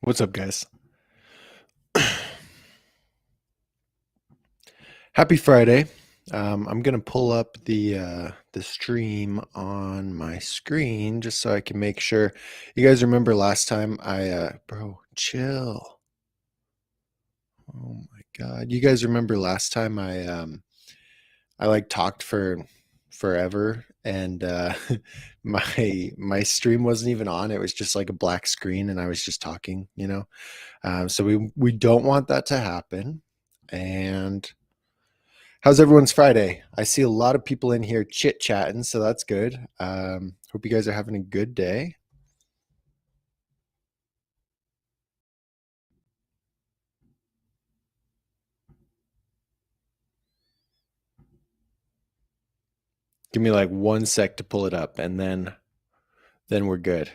What's up, guys? Happy Friday. I'm gonna pull up the stream on my screen just so I can make sure. You guys remember last time bro, chill. Oh my God. You guys remember last time I like talked for forever and my stream wasn't even on. It was just like a black screen and I was just talking. So we don't want that to happen. And how's everyone's Friday? I see a lot of people in here chit chatting, so that's good. Hope you guys are having a good day. Give me like 1 sec to pull it up, and then we're good.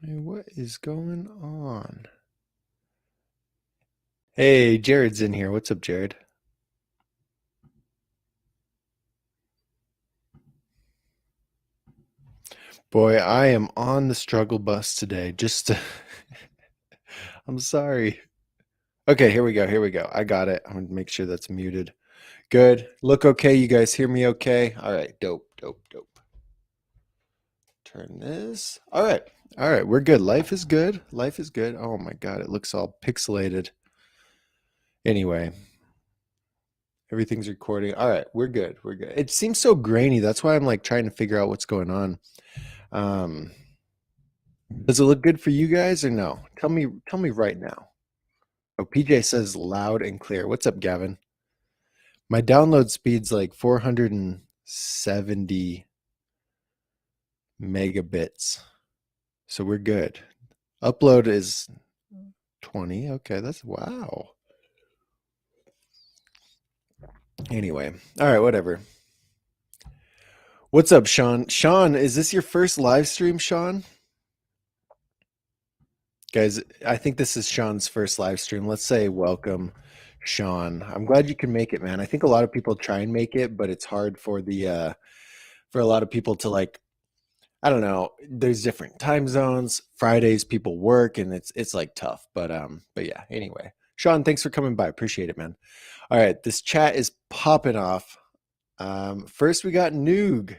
Hey, what is going on? Hey, Jared's in here. What's up, Jared? Boy, I am on the struggle bus today. I'm sorry. Okay, here we go. Here we go. I got it. I'm gonna make sure that's muted. Good. Look okay. You guys hear me okay? All right. Dope, dope, dope. Turn this. All right. All right. We're good. Life is good. Life is good. Oh my God. It looks all pixelated. Anyway, everything's recording. All right. We're good. We're good. It seems so grainy. That's why I'm like trying to figure out what's going on. Um, does it look good for you guys or no? Tell me right now. Oh, PJ says loud and clear. What's up, Gavin? My download speed's like 470 megabits. So we're good. Upload is 20. Okay, that's wow. Anyway, all right, whatever. What's up, Sean? Sean, is this your first live stream, Sean? Guys, I think this is Sean's first live stream. Let's say welcome, Sean. I'm glad you can make it, man. I think a lot of people try and make it, but it's hard for a lot of people to like, I don't know, there's different time zones. Fridays people work and it's like tough. But yeah, anyway. Sean, thanks for coming by. Appreciate it, man. All right, this chat is popping off. First we got Noog.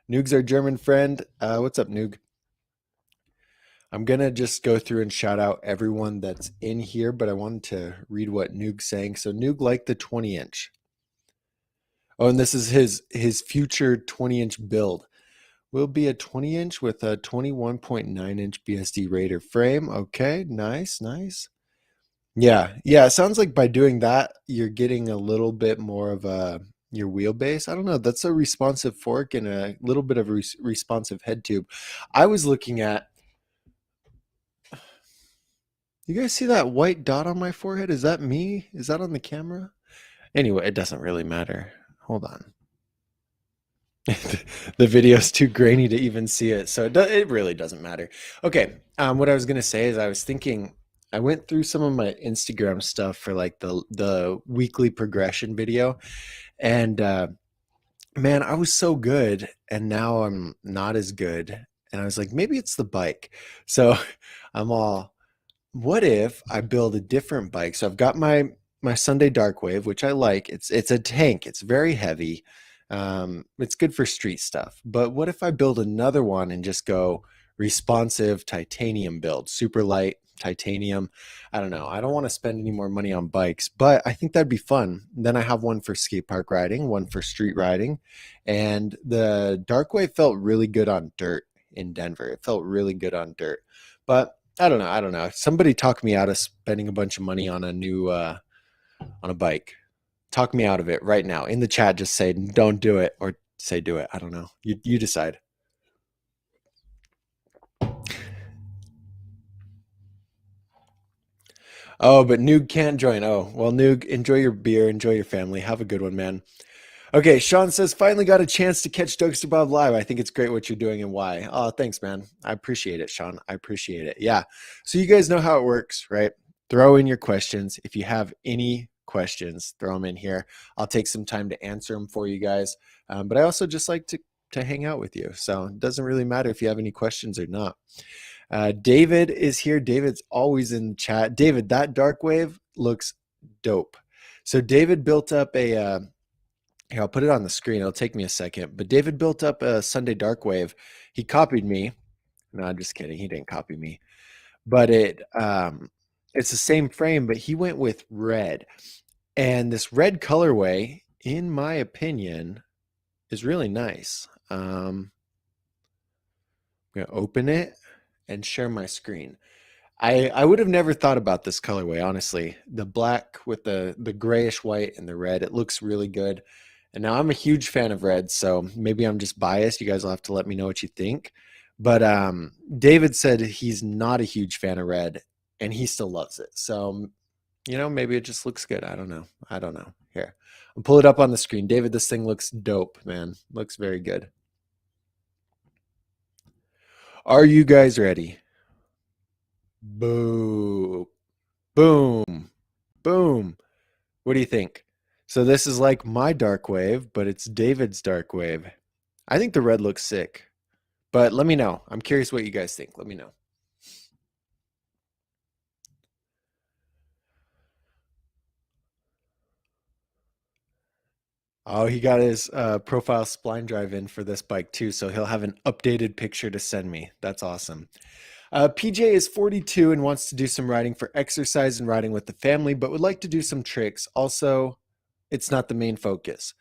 Noog's our German friend. What's up, Noog? I'm gonna just go through and shout out everyone that's in here, but I wanted to read what Noog's saying. So Noog liked the 20 inch. Oh, and this is his future 20 inch build. Will be a 20 inch with a 21.9 inch BSD Raider frame. Okay, nice, nice. Yeah, yeah. It sounds like by doing that, you're getting a little bit more of a your wheelbase. I don't know. That's a responsive fork and a little bit of a responsive head tube. I was looking at. You guys see that white dot on my forehead? Is that me? Is that on the camera? Anyway, it doesn't really matter. Hold on. The video's too grainy to even see it, so it really doesn't matter. Okay, what I was gonna say is I was thinking I went through some of my Instagram stuff for like the weekly progression video, and man, I was so good, and now I'm not as good. And I was like, maybe it's the bike. So I'm all, what if I build a different bike? So I've got my Sunday Dark Wave, which I like. It's a tank. It's very heavy. It's good for street stuff. But what if I build another one and just go responsive titanium build, super light titanium? I don't know. I don't want to spend any more money on bikes, but I think that'd be fun. Then I have one for skate park riding, one for street riding, and the Dark Wave felt really good on dirt in Denver. It felt really good on dirt, but I don't know. I don't know. Somebody talk me out of spending a bunch of money on a new on a bike. Talk me out of it right now. In the chat, just say don't do it or say do it. I don't know. You decide. Oh, but Noog can't join. Oh, well, Noog, enjoy your beer, enjoy your family. Have a good one, man. Okay, Sean says, finally got a chance to catch Dokester Bob live. I think it's great what you're doing and why. Oh, thanks, man. I appreciate it, Sean. I appreciate it. Yeah. So you guys know how it works, right? Throw in your questions. If you have any questions, throw them in here. I'll take some time to answer them for you guys. But I also just like to hang out with you. So it doesn't really matter if you have any questions or not. David is here. David's always in the chat. David, that dark wave looks dope. So David built up a here, I'll put it on the screen. It'll take me a second. But David built up a Sunday dark wave. He copied me. No, I'm just kidding. He didn't copy me. But it's the same frame, but he went with red. And this red colorway, in my opinion, is really nice. I'm gonna open it and share my screen. I would have never thought about this colorway, honestly. The black with the grayish white and the red, it looks really good. And now I'm a huge fan of red, so maybe I'm just biased. You guys will have to let me know what you think. But David said he's not a huge fan of red, and he still loves it. So, maybe it just looks good. I don't know. I don't know. Here, I'll pull it up on the screen. David, this thing looks dope, man. Looks very good. Are you guys ready? Boom. Boom. Boom. What do you think? So this is like my dark wave, but it's David's dark wave. I think the red looks sick, but let me know. I'm curious what you guys think. Let me know. Oh, he got his profile spline drive in for this bike too, so he'll have an updated picture to send me. That's awesome. PJ is 42 and wants to do some riding for exercise and riding with the family, but would like to do some tricks. Also, it's not the main focus.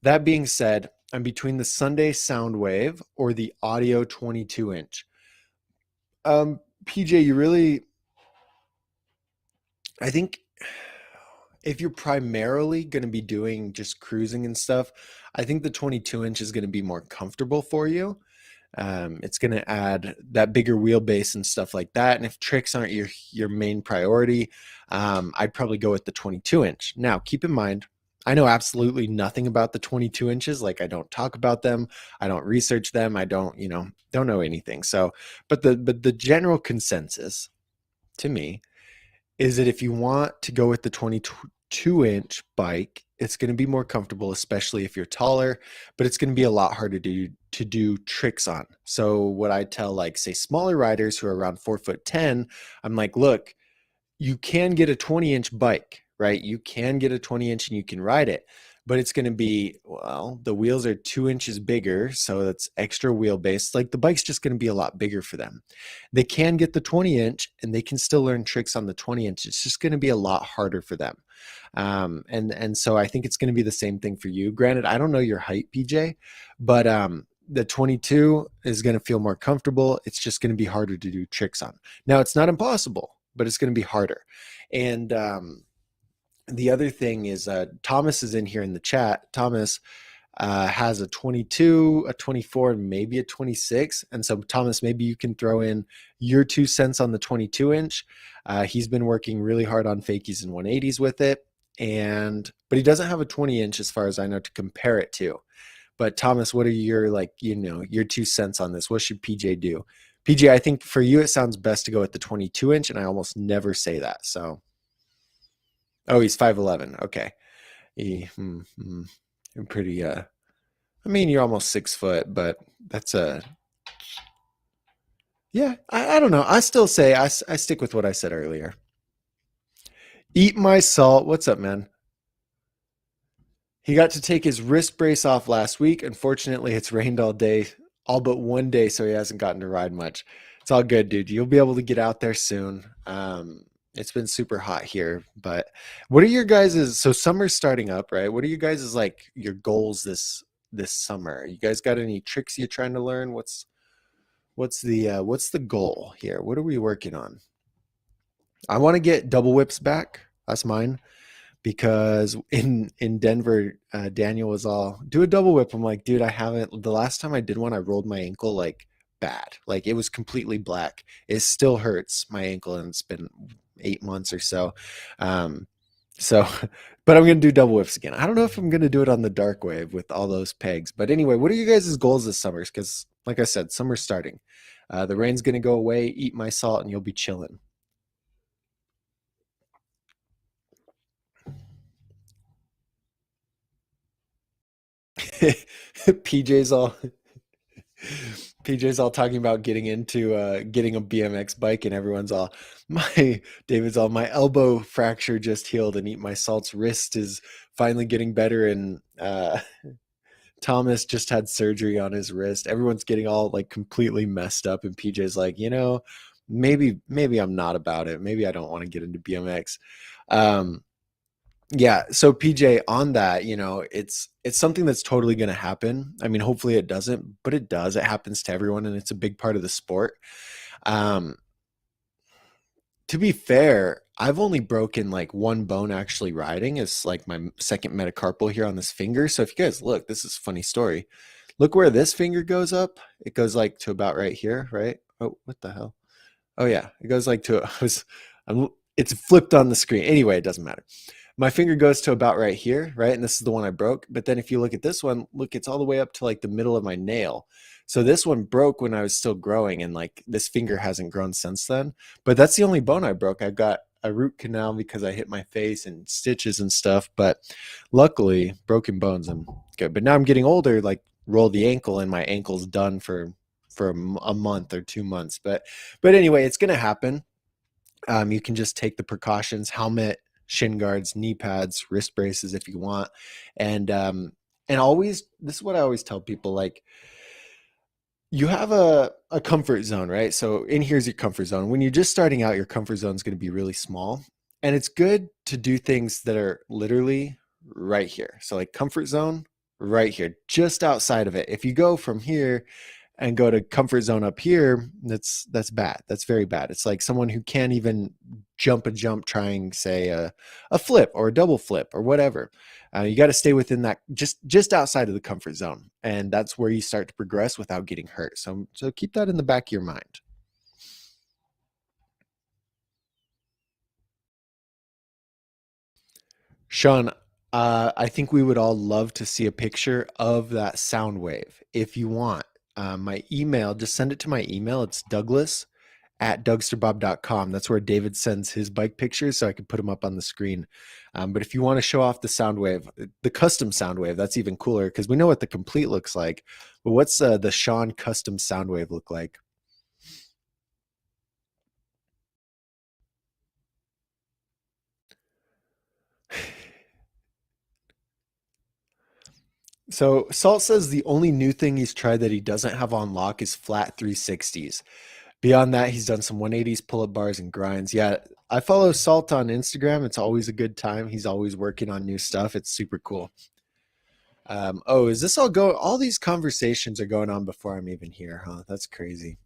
That being said, I'm between the Sunday Soundwave or the Audio 22 inch. PJ, I think if you're primarily going to be doing just cruising and stuff, I think the 22 inch is going to be more comfortable for you. It's going to add that bigger wheelbase and stuff like that. And if tricks aren't your main priority, I'd probably go with the 22 inch. Now, keep in mind, I know absolutely nothing about the 22 inches. Like, I don't talk about them. I don't research them. I don't know anything. So, but the general consensus to me is that if you want to go with the 22-inch bike, it's going to be more comfortable, especially if you're taller, but it's going to be a lot harder to do tricks on. So what I tell, like, say, smaller riders who are around 4'10", I'm like, look, you can get a 20-inch bike, right? You can get a 20-inch and you can ride it, but it's going to be, well, the wheels are 2 inches bigger, so that's extra wheelbase. Like, the bike's just going to be a lot bigger for them. They can get the 20-inch and they can still learn tricks on the 20-inch. It's just going to be a lot harder for them. And so I think it's going to be the same thing for you. Granted, I don't know your height, PJ, but the 22 is going to feel more comfortable. It's just going to be harder to do tricks on. Now, it's not impossible, but it's going to be harder. And the other thing is, Thomas is in here in the chat. Thomas has a 22, a 24, and maybe a 26. And so, Thomas, maybe you can throw in your 2 cents on the 22 inch. He's been working really hard on fakies and 180s with it. But he doesn't have a 20 inch as far as I know to compare it to. But Thomas, what are your, your 2 cents on this? What should PJ do? PJ, I think for you, it sounds best to go with the 22 inch. And I almost never say that. So, oh, he's 5'11". Okay. Pretty, I mean, you're almost 6 foot, but that's yeah, I don't know. I still say I stick with what I said earlier. Eat my salt. What's up, man? He got to take his wrist brace off last week. Unfortunately, it's rained all day, all but one day, so he hasn't gotten to ride much. It's all good, dude. You'll be able to get out there soon. It's been super hot here, but what are your guys's? So summer's starting up, right? What are you guys's, like, your goals this summer? You guys got any tricks you're trying to learn? What's the goal here? What are we working on? I want to get double whips back. That's mine. Because in Denver, Daniel was all, do a double whip. I'm like, dude, I haven't. The last time I did one, I rolled my ankle like bad. Like, it was completely black. It still hurts my ankle, and it's been 8 months or so. So, but I'm going to do double whips again. I don't know if I'm going to do it on the dark wave with all those pegs. But anyway, what are you guys' goals this summer? Because, like I said, summer's starting. The rain's going to go away, eat my salt, and you'll be chilling. PJ's all PJ's all talking about getting a BMX bike, and everyone's all my David's all my elbow fracture just healed, and eat my salt's wrist is finally getting better, and Thomas just had surgery on his wrist. Everyone's getting all like completely messed up, and PJ's like, maybe I'm not about it. Maybe I don't want to get into BMX. Um, yeah. So PJ, on that, it's something that's totally going to happen. I mean, hopefully it doesn't, but it does. It happens to everyone, and it's a big part of the sport. Um, to be fair, I've only broken like one bone actually riding. It's like my second metacarpal here on this finger. So if you guys look, this is a funny story. Look where this finger goes up. It goes like to about right here, right? Oh, what the hell? Oh yeah, it goes like to it's flipped on the screen. Anyway, it doesn't matter. My finger goes to about right here, right? And this is the one I broke. But then if you look at this one, look, it's all the way up to like the middle of my nail. So this one broke when I was still growing, and like this finger hasn't grown since then. But that's the only bone I broke. I got a root canal because I hit my face and stitches and stuff. But luckily, broken bones, I'm good. But now I'm getting older, like roll the ankle, and my ankle's done for a month or 2 months. But anyway, it's gonna happen. You can just take the precautions: helmet, shin guards, knee pads, wrist braces if you want, and always, this is what I always tell people: like, you have a comfort zone, right? So in here's your comfort zone. When you're just starting out, your comfort zone is going to be really small, and it's good to do things that are literally right here. So like comfort zone right here, just outside of it. If you go from here and go to comfort zone up here, that's bad. That's very bad. It's like someone who can't even jump a jump trying, say, a flip or a double flip or whatever. You got to stay within that, just outside of the comfort zone, and that's where you start to progress without getting hurt. So keep that in the back of your mind. Sean, I think we would all love to see a picture of that sound wave. If you want, my email, just send it to my email. It's Douglas@dougsterbob.com. That's where David sends his bike pictures, so I can put them up on the screen. But if you want to show off the sound wave, the custom sound wave, that's even cooler because we know what the complete looks like. But what's the Sean custom sound wave look like? So Salt says the only new thing he's tried that he doesn't have on lock is flat 360s. Beyond that, he's done some 180s, pull-up bars, and grinds. Yeah, I follow Salt on Instagram. It's always a good time. He's always working on new stuff. It's super cool. Oh, is this all go? All these conversations are going on before I'm even here, huh? That's crazy.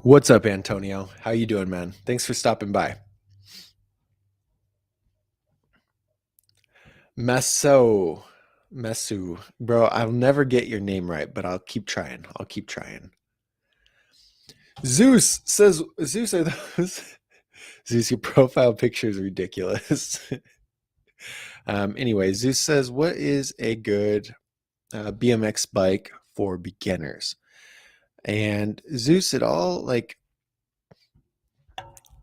What's up, Antonio? How you doing, man? Thanks for stopping by. Meso, Mesu, bro. I'll never get your name right, but I'll keep trying. I'll keep trying. Zeus says, Zeus, are those? Zeus, your profile picture is ridiculous. Anyway, Zeus says, what is a good BMX bike for beginners? And Zeus, it all like,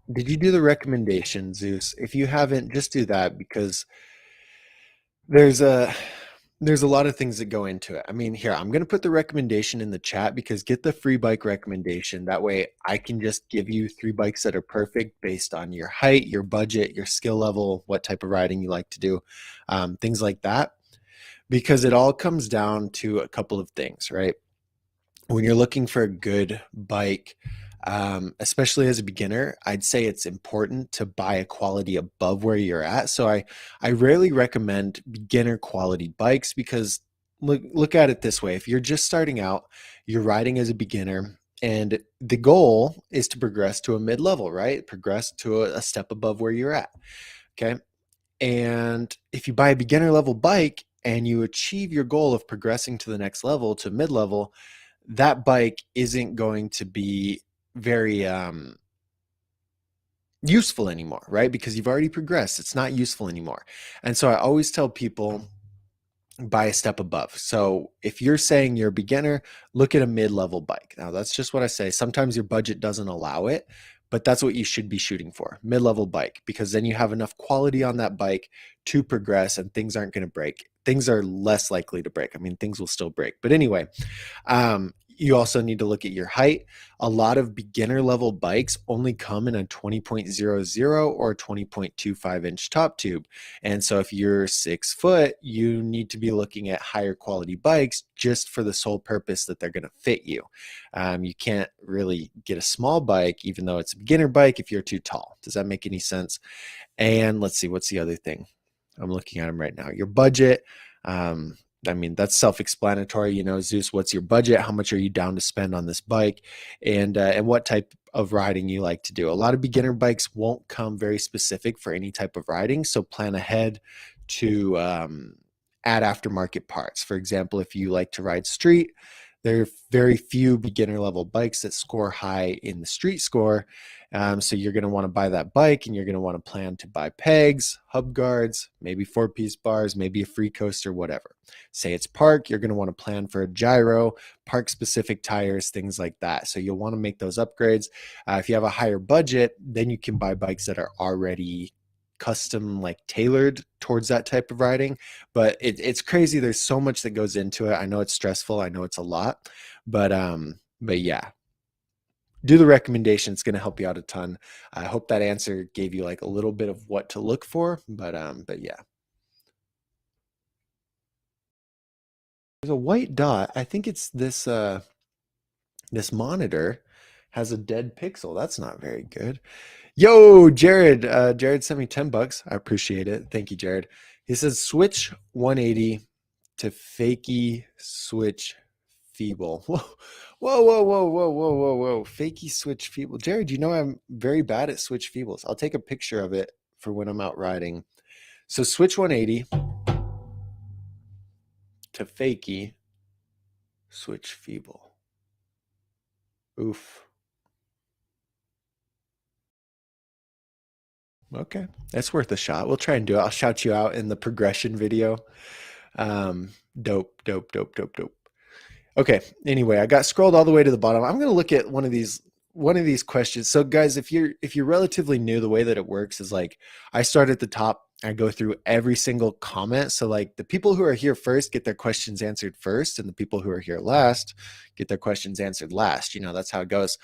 did you do the recommendation, Zeus? If you haven't, just do that because there's a there's a lot of things that go into it. I mean, here, I'm going to put the recommendation in the chat because get the free bike recommendation. That way I can just give you 3 bikes that are perfect based on your height, your budget, your skill level, what type of riding you like to do, things like that. Because it all comes down to a couple of things, right? When you're looking for a good bike, especially as a beginner, I'd say it's important to buy a quality above where you're at. So I rarely recommend beginner quality bikes because look at it this way. If you're just starting out, you're riding as a beginner, and the goal is to progress to a mid-level, right? Progress to a step above where you're at. Okay. And if you buy a beginner level bike and you achieve your goal of progressing to the next level, to mid level, that bike isn't going to be very useful anymore, right? Because you've already progressed. It's not useful anymore. And so I always tell people buy a step above. So if you're saying you're a beginner, look at a mid-level bike. Now that's just what I say. Sometimes your budget doesn't allow it, but that's what you should be shooting for, mid-level bike, because then you have enough quality on that bike to progress and things aren't going to break. Things are less likely to break. I mean, things will still break. But anyway, you also need to look at your height. A lot of beginner level bikes only come in a 20.00 or 20.25-inch top tube. And so if you're 6 foot, you need to be looking at higher quality bikes just for the sole purpose that they're going to fit you. You can't really get a small bike, even though it's a beginner bike, if you're too tall. Does that make any sense? And let's see, what's the other thing? I'm looking at them right now. Your budget. I mean, that's self-explanatory. You know, Zeus, what's your budget? How much are you down to spend on this bike? And what type of riding you like to do. A lot of beginner bikes won't come very specific for any type of riding. So plan ahead to add aftermarket parts. For example, if you like to ride street, there are very few beginner level bikes that score high in the street score. So you're going to want to buy that bike and you're going to want to plan to buy pegs, hub guards, maybe 4-piece bars, maybe a free coaster, whatever. Say it's park, you're going to want to plan for a gyro, park specific tires, things like that. So you'll want to make those upgrades. If you have a higher budget, then you can buy bikes that are already custom, like tailored towards that type of riding. But it's crazy. There's so much that goes into it. I know it's stressful. I know it's a lot, but yeah, do the recommendation. It's going to help you out a ton. I hope that answer gave you like a little bit of what to look for, but yeah. There's a white dot. I think it's this monitor has a dead pixel. That's not very good. Yo, Jared. Jared sent me $10. I appreciate it. Thank you, Jared. He says switch 180 to fakey switch feeble. Whoa, whoa, whoa, whoa, whoa, whoa, whoa, whoa. Fakey switch feeble. Jared, you know I'm very bad at switch feebles. I'll take a picture of it for when I'm out riding. So switch 180 to fakey switch feeble. Oof. Okay, that's worth a shot. We'll try and do it. I'll shout you out in the progression video. Dope, dope, dope, dope, dope. Okay. Anyway, I got scrolled all the way to the bottom. I'm going to look at one of these questions. So guys, if you're relatively new, the way that it works is like I start at the top. I go through every single comment. So like the people who are here first get their questions answered first, and the people who are here last get their questions answered last. You know, that's how it goes.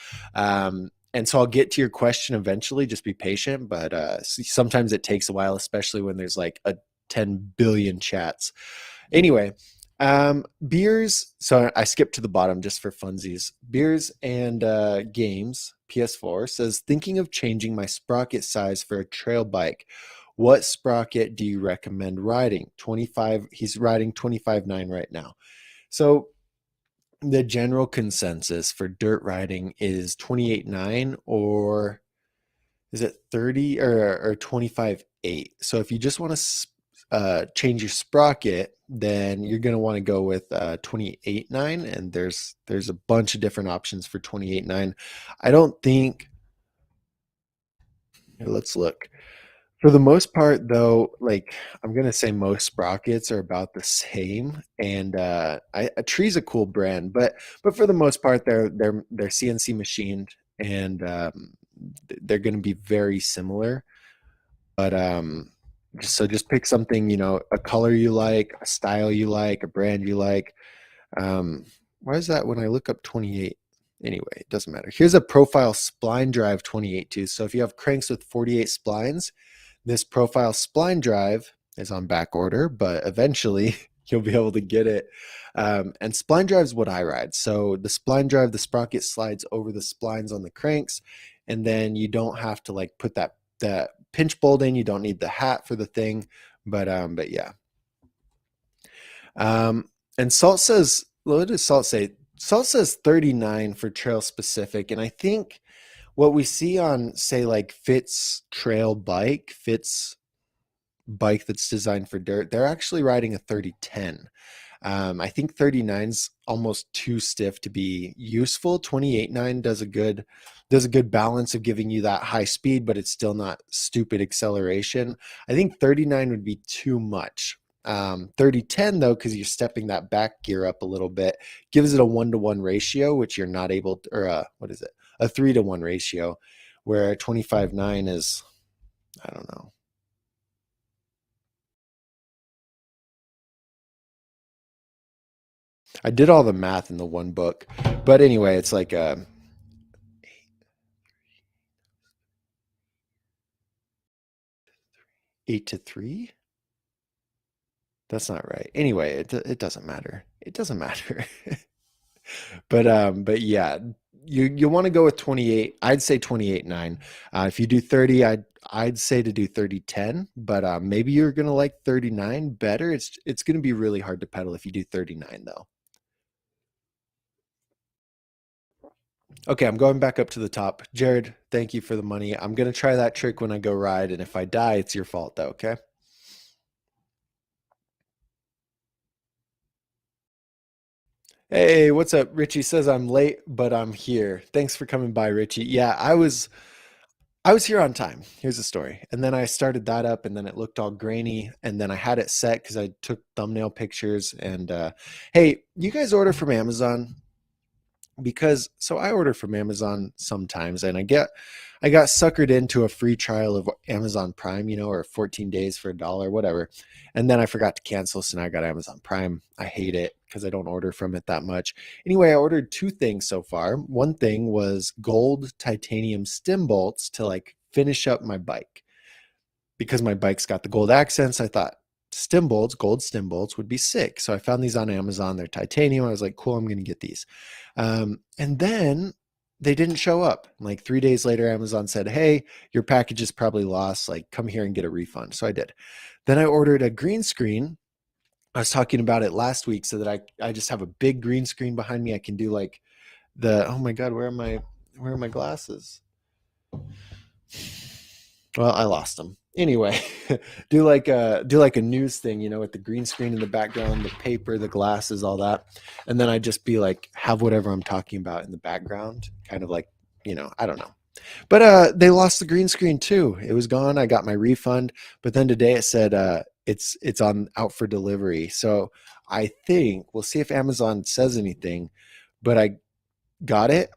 And so I'll get to your question eventually. Just be patient. But sometimes it takes a while, especially when there's like a 10 billion chats. Anyway, beers. So I skipped to the bottom just for funsies. Beers and games. PS4 says thinking of changing my sprocket size for a trail bike. What sprocket do you recommend riding? 25. He's riding 25.9 right now. So the general consensus for dirt riding is 28.9, or is it 30 or 25.8? So if you just want to change your sprocket, then you're going to want to go with 28.9, and there's a bunch of different options for 28.9. I don't think, here, let's look. For the most part, though, like I'm gonna say most sprockets are about the same, and a Tree's a cool brand, but for the most part, they're CNC machined, and they're going to be very similar. But just pick something, a color you like, a style you like, a brand you like. Why is that when I look up 28? Anyway, it doesn't matter. Here's a profile spline drive 28 too. So if you have cranks with 48 splines, this profile spline drive is on back order, but eventually you'll be able to get it. And spline drive is what I ride. So the spline drive, the sprocket slides over the splines on the cranks, and then you don't have to like put that pinch bolt in. You don't need the hat for the thing, but yeah. And Salt says, what does Salt say? Salt says 39 for trail specific, and I think what we see on, say, like Fitz bike that's designed for dirt, they're actually riding a 3010. I think 39's almost too stiff to be useful. 28.9 does a good balance of giving you that high speed, but it's still not stupid acceleration. I think 39 would be too much. 30-10 though, because you're stepping that back gear up a little bit, gives it a 1-to-1 ratio, which you're not able to, or what is it? A 3-to-1 ratio, where 25.9 is, I don't know. I did all the math in the one book, but anyway, it's like 8-to-3. That's not right. Anyway, it doesn't matter. It doesn't matter. But yeah, you want to go with 28. I'd say 28.9. If you do 30, I'd say to do 30-10, but maybe you're gonna like 39 better. It's gonna be really hard to pedal if you do 39 though. Okay, I'm going back up to the top. Jared, thank you for the money. I'm gonna try that trick when I go ride, and if I die, it's your fault though, okay? Hey, what's up? Richie says I'm late, but I'm here. Thanks for coming by, Richie. Yeah, I was here on time. Here's the story. And then I started that up and then it looked all grainy and then I had it set cuz I took thumbnail pictures and hey, you guys order from Amazon? Because so I order from Amazon sometimes and I got suckered into a free trial of Amazon Prime, or 14 days for $1, whatever. And then I forgot to cancel, so now I got Amazon Prime. I hate it because I don't order from it that much. Anyway, I ordered two things so far. One thing was gold titanium stem bolts to like finish up my bike because my bike's got the gold accents. I thought stem bolts, gold stem bolts would be sick. So I found these on Amazon. They're titanium. I was like, cool, I'm going to get these. And then they didn't show up. Like 3 days later, Amazon said, hey, your package is probably lost. Like, come here and get a refund. So I did. Then I ordered a green screen. I was talking about it last week so that I just have a big green screen behind me. I can do like oh my God, where are my glasses? Well, I lost them. Anyway, do like a news thing, with the green screen in the background, the paper, the glasses, all that. And then I just be like have whatever I'm talking about in the background, kind of like, I don't know. But they lost the green screen too. It was gone. I got my refund, but then today it said it's on out for delivery. So I think we'll see if Amazon says anything, but I got it.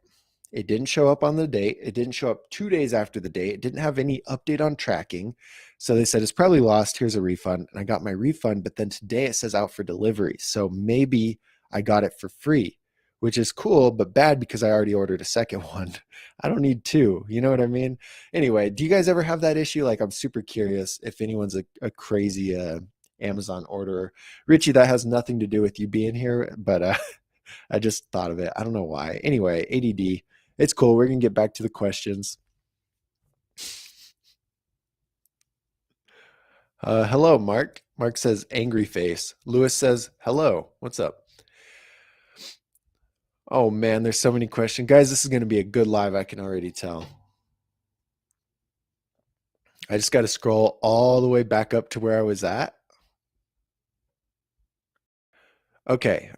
It didn't show up on the date. It didn't show up 2 days after the date. It didn't have any update on tracking. So they said it's probably lost. Here's a refund. And I got my refund, but then today it says out for delivery. So maybe I got it for free, which is cool, but bad because I already ordered a second one. I don't need two. You know what I mean? Anyway, do you guys ever have that issue? Like, I'm super curious if anyone's a crazy Amazon orderer. Richie, that has nothing to do with you being here, but I just thought of it. I don't know why. Anyway, ADD. It's cool. We're going to get back to the questions. Hello, Mark. Mark says angry face. Lewis says hello. What's up? Oh man, there's so many questions. Guys, this is going to be a good live. I can already tell. I just got to scroll all the way back up to where I was at. Okay.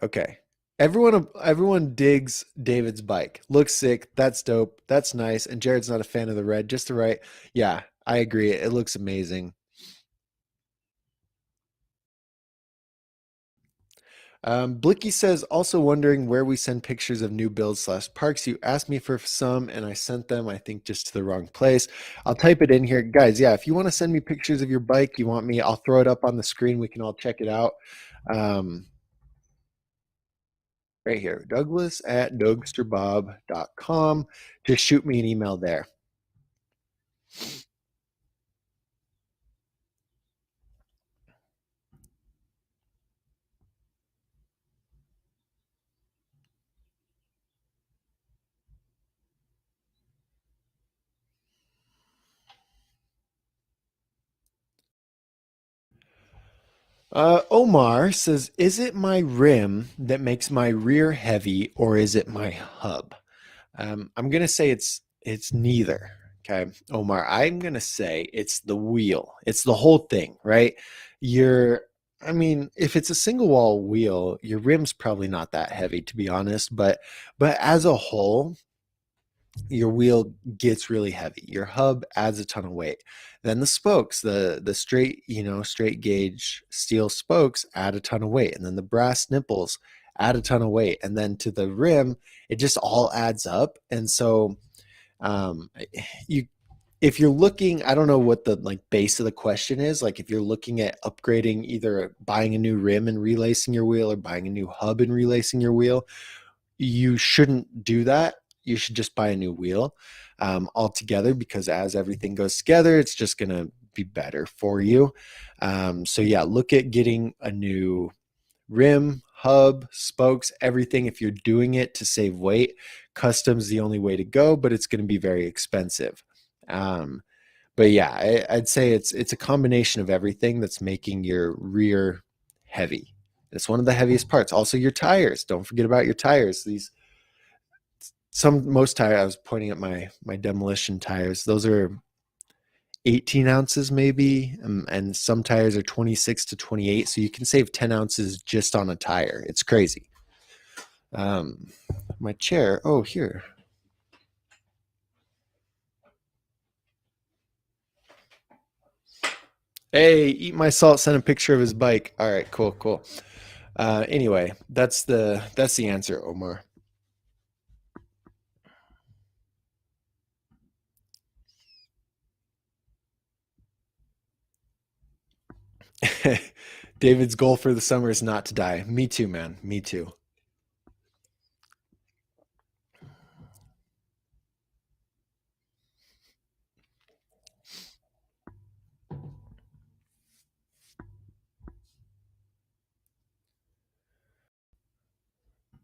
Everyone digs David's bike. Looks sick. That's dope. That's nice. And Jared's not a fan of the red. Just the right. Yeah, I agree. It looks amazing. Blicky says, also wondering where we send pictures of new builds slash parks. You asked me for some and I sent them, I think, just to the wrong place. I'll type it in here. Guys, yeah, if you want to send me pictures of your bike, you want me, I'll throw it up on the screen. We can all check it out. Right here, Douglas at dougsterbob.com. Just shoot me an email there. Omar says, is it my rim that makes my rear heavy or is it my hub? I'm gonna say it's neither. Okay, Omar, I'm gonna say it's the wheel. It's the whole thing, right? You're I mean, if it's a single wall wheel, your rim's probably not that heavy, to be honest. But as a whole, your wheel gets really heavy. Your hub adds a ton of weight. Then the spokes, the straight, straight gauge steel spokes add a ton of weight. And then the brass nipples add a ton of weight. And then to the rim, it just all adds up. And so um you if you're looking, I don't know what the like base of the question is. Like if you're looking at upgrading, either buying a new rim and relacing your wheel or buying a new hub and relacing your wheel, you shouldn't do that. You should just buy a new wheel altogether, because as everything goes together, it's just going to be better for you. So yeah, look at getting a new rim, hub, spokes, everything. If you're doing it to save weight, custom's the only way to go, but it's going to be very expensive. Um, but yeah, I'd say it's a combination of everything that's making your rear heavy. It's one of the heaviest parts. Also, your tires. Don't forget about your tires. These most tires. I was pointing at my demolition tires. Those are 18 ounces maybe, and some tires are 26 to 28. So you can save 10 ounces just on a tire. It's crazy. Um, my chair. Oh, here. Hey, eat my salt. Sent a picture of his bike. All right, cool, cool. Anyway, that's the answer, Omar. David's goal for the summer is not to die. Me too, man. Me too.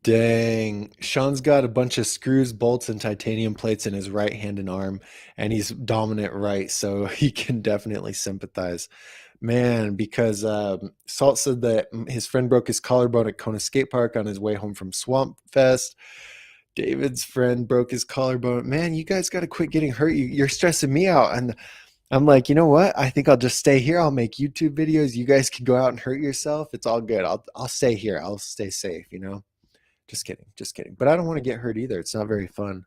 Dang. Sean's got a bunch of screws, bolts, and titanium plates in his right hand and arm, and he's dominant right, so he can definitely sympathize. Man, because Salt said that his friend broke his collarbone at Kona Skate Park on his way home from Swamp Fest. David's friend broke his collarbone. Man, you guys got to quit getting hurt. You're stressing me out. And I'm like, you know what? I think I'll just stay here. I'll make YouTube videos. You guys can go out and hurt yourself. It's all good. I'll stay here. I'll stay safe. Just kidding. Just kidding. But I don't want to get hurt either. It's not very fun.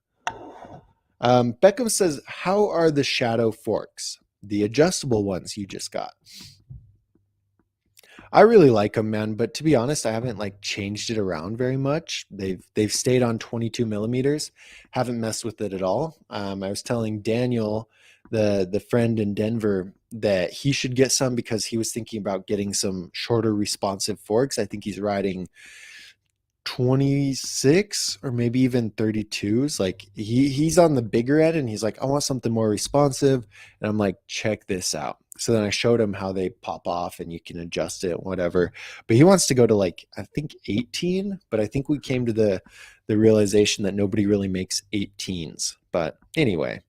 Beckham says, how are the shadow forks? The adjustable ones you just got. I really like them, man. But to be honest, I haven't like changed it around very much. They've stayed on 22 millimeters. Haven't messed with it at all. I was telling Daniel, the friend in Denver, that he should get some because he was thinking about getting some shorter responsive forks. I think he's riding 26 or maybe even 32s. Like he's on the bigger end, and he's like, I want something more responsive. And I'm like, check this out. So then I showed him how they pop off and you can adjust it, whatever. But he wants to go to like, I think 18, but I think we came to the realization that nobody really makes 18s. But anyway,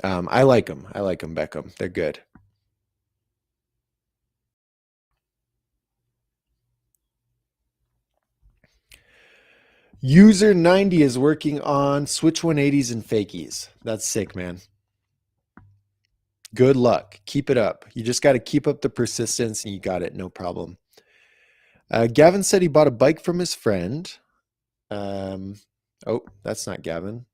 I like them. I like them, Beckham. They're good. User 90 is working on Switch 180s and fakies. That's sick, man. Good luck. Keep it up. You just got to keep up the persistence and you got it. No problem. Gavin said he bought a bike from his friend. Um, oh, that's not Gavin.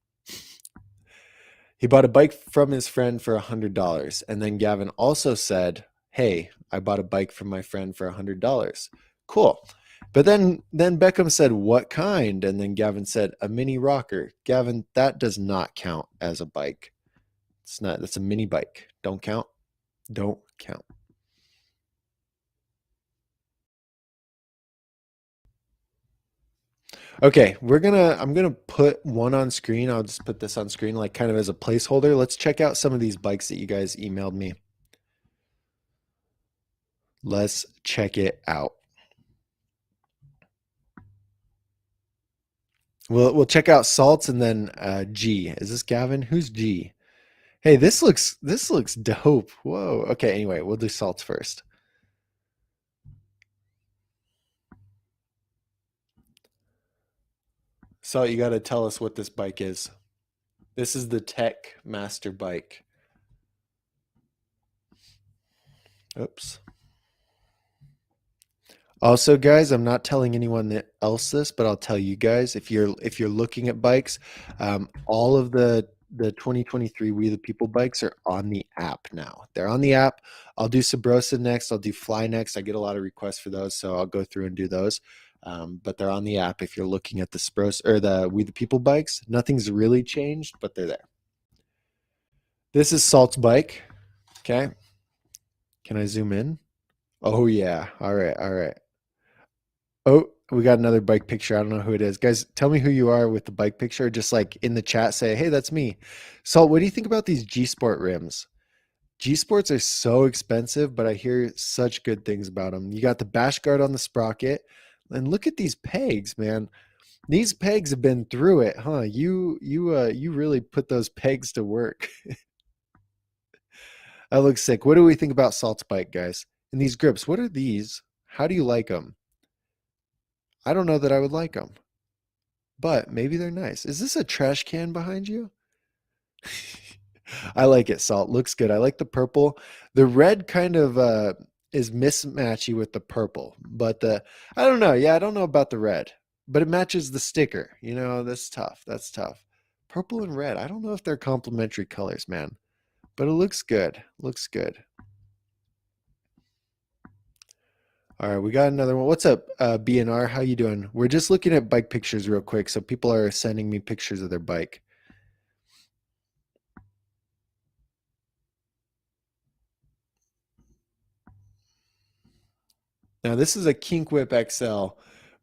He bought a bike from his friend for $100. And then Gavin also said, hey, I bought a bike from my friend for $100. Cool. But then Beckham said, what kind? And then Gavin said, a mini rocker. Gavin, that does not count as a bike. It's not, that's a mini bike. Don't count. Don't count. Okay, I'm gonna put one on screen. I'll just put this on screen like kind of as a placeholder. Let's check out some of these bikes that you guys emailed me. Let's check it out. We'll check out Salts and then G. Is this Gavin? Who's G? Hey, this looks dope. Whoa. Okay, anyway, we'll do Salts first. Salt, you gotta tell us what this bike is. This is the Tech Master bike. Oops. Also, guys, I'm not telling anyone else this, but I'll tell you guys if you're looking at bikes, all of the 2023 We the People bikes are on the app now. They're on the app. I'll do Sabrosa next. I'll do Fly next. I get a lot of requests for those, so I'll go through and do those. But they're on the app if you're looking at the Sabrosa or the We the People bikes. Nothing's really changed, but they're there. This is Salt's bike. Okay, can I zoom in? Oh yeah. All right. All right. Oh, we got another bike picture. I don't know who it is. Guys, tell me who you are with the bike picture. Just like in the chat, say, hey, that's me. Salt, what do you think about these G Sport rims? G Sports are so expensive, but I hear such good things about them. You got the bash guard on the sprocket. And look at these pegs, man. These pegs have been through it, huh? You really put those pegs to work. That looks sick. What do we think about Salt's bike, guys? And these grips, what are these? How do you like them? I don't know that I would like them. But maybe they're nice. Is this a trash can behind you? I like it, Salt. Looks good. I like the purple. The red kind of is mismatchy with the purple, but the I don't know. Yeah, I don't know about the red, but it matches the sticker. You know, that's tough. That's tough. Purple and red. I don't know if they're complementary colors, man, but it looks good. Looks good. All right, we got another one. What's up, BNR? How you doing? We're just looking at bike pictures real quick. So people are sending me pictures of their bike. Now this is a Kink Whip XL,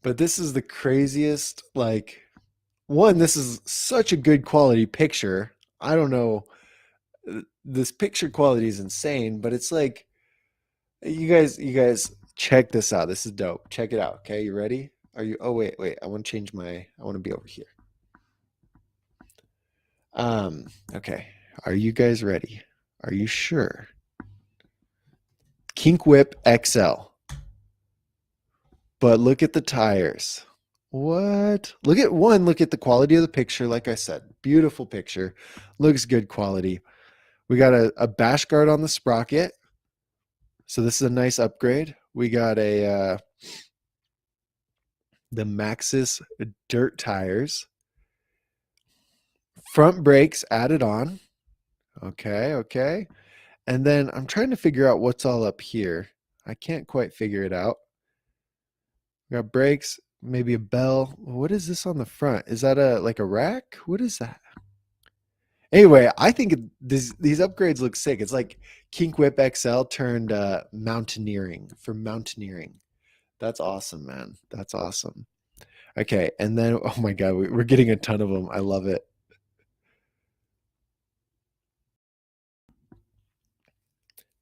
but this is the craziest, like one, this is such a good quality picture. I don't know, this picture quality is insane, but it's like you guys check this out. This is dope. Check it out. Okay, you ready? Are you Oh wait. I want to change my I want to be over here. Okay. Are you guys ready? Are you sure? Kink Whip XL. But look at the tires. What? Look at the quality of the picture. Like I said, beautiful picture. Looks good quality. We got a bash guard on the sprocket. So this is a nice upgrade. We got the Maxxis dirt tires. Front brakes added on. Okay, okay. And then I'm trying to figure out what's all up here. I can't quite figure it out. We got brakes, maybe a bell. What is this on the front? Is that a like a rack? What is that? Anyway, I think these upgrades look sick. It's like Kink Whip XL turned mountaineering for mountaineering. That's awesome, man. That's awesome. Okay, and then oh my God, we're getting a ton of them. I love it.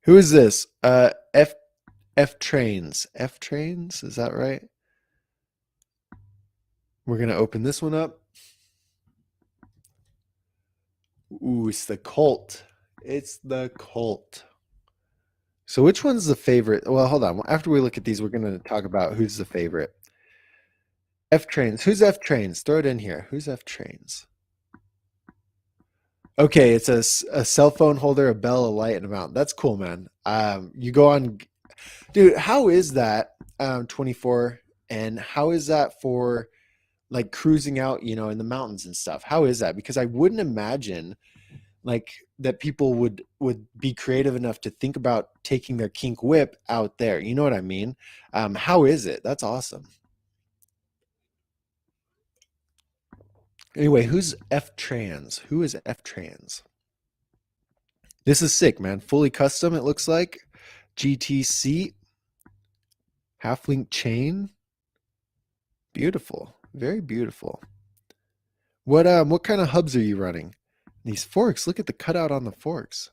Who is this? F Trains. F Trains, is that right? We're gonna open this one up. Ooh, it's the Colt. It's the Colt. So which one's the favorite? Well, hold on. After we look at these, we're gonna talk about who's the favorite. F Trains. Who's F Trains? Throw it in here. Who's F Trains? Okay, it's a cell phone holder, a bell, a light, and a mount. That's cool, man. You go on, dude. How is that 24? And how is that for like cruising out, you know, in the mountains and stuff? How is that? Because I wouldn't imagine like that people would be creative enough to think about taking their Kink Whip out there. You know what I mean? How is it? That's awesome. Anyway, who's F Trans? Who is F Trans? This is sick, man. Fully custom, it looks like. GT seat, half link chain. Beautiful. Very beautiful. What kind of hubs are you running? These forks, look at the cutout on the forks.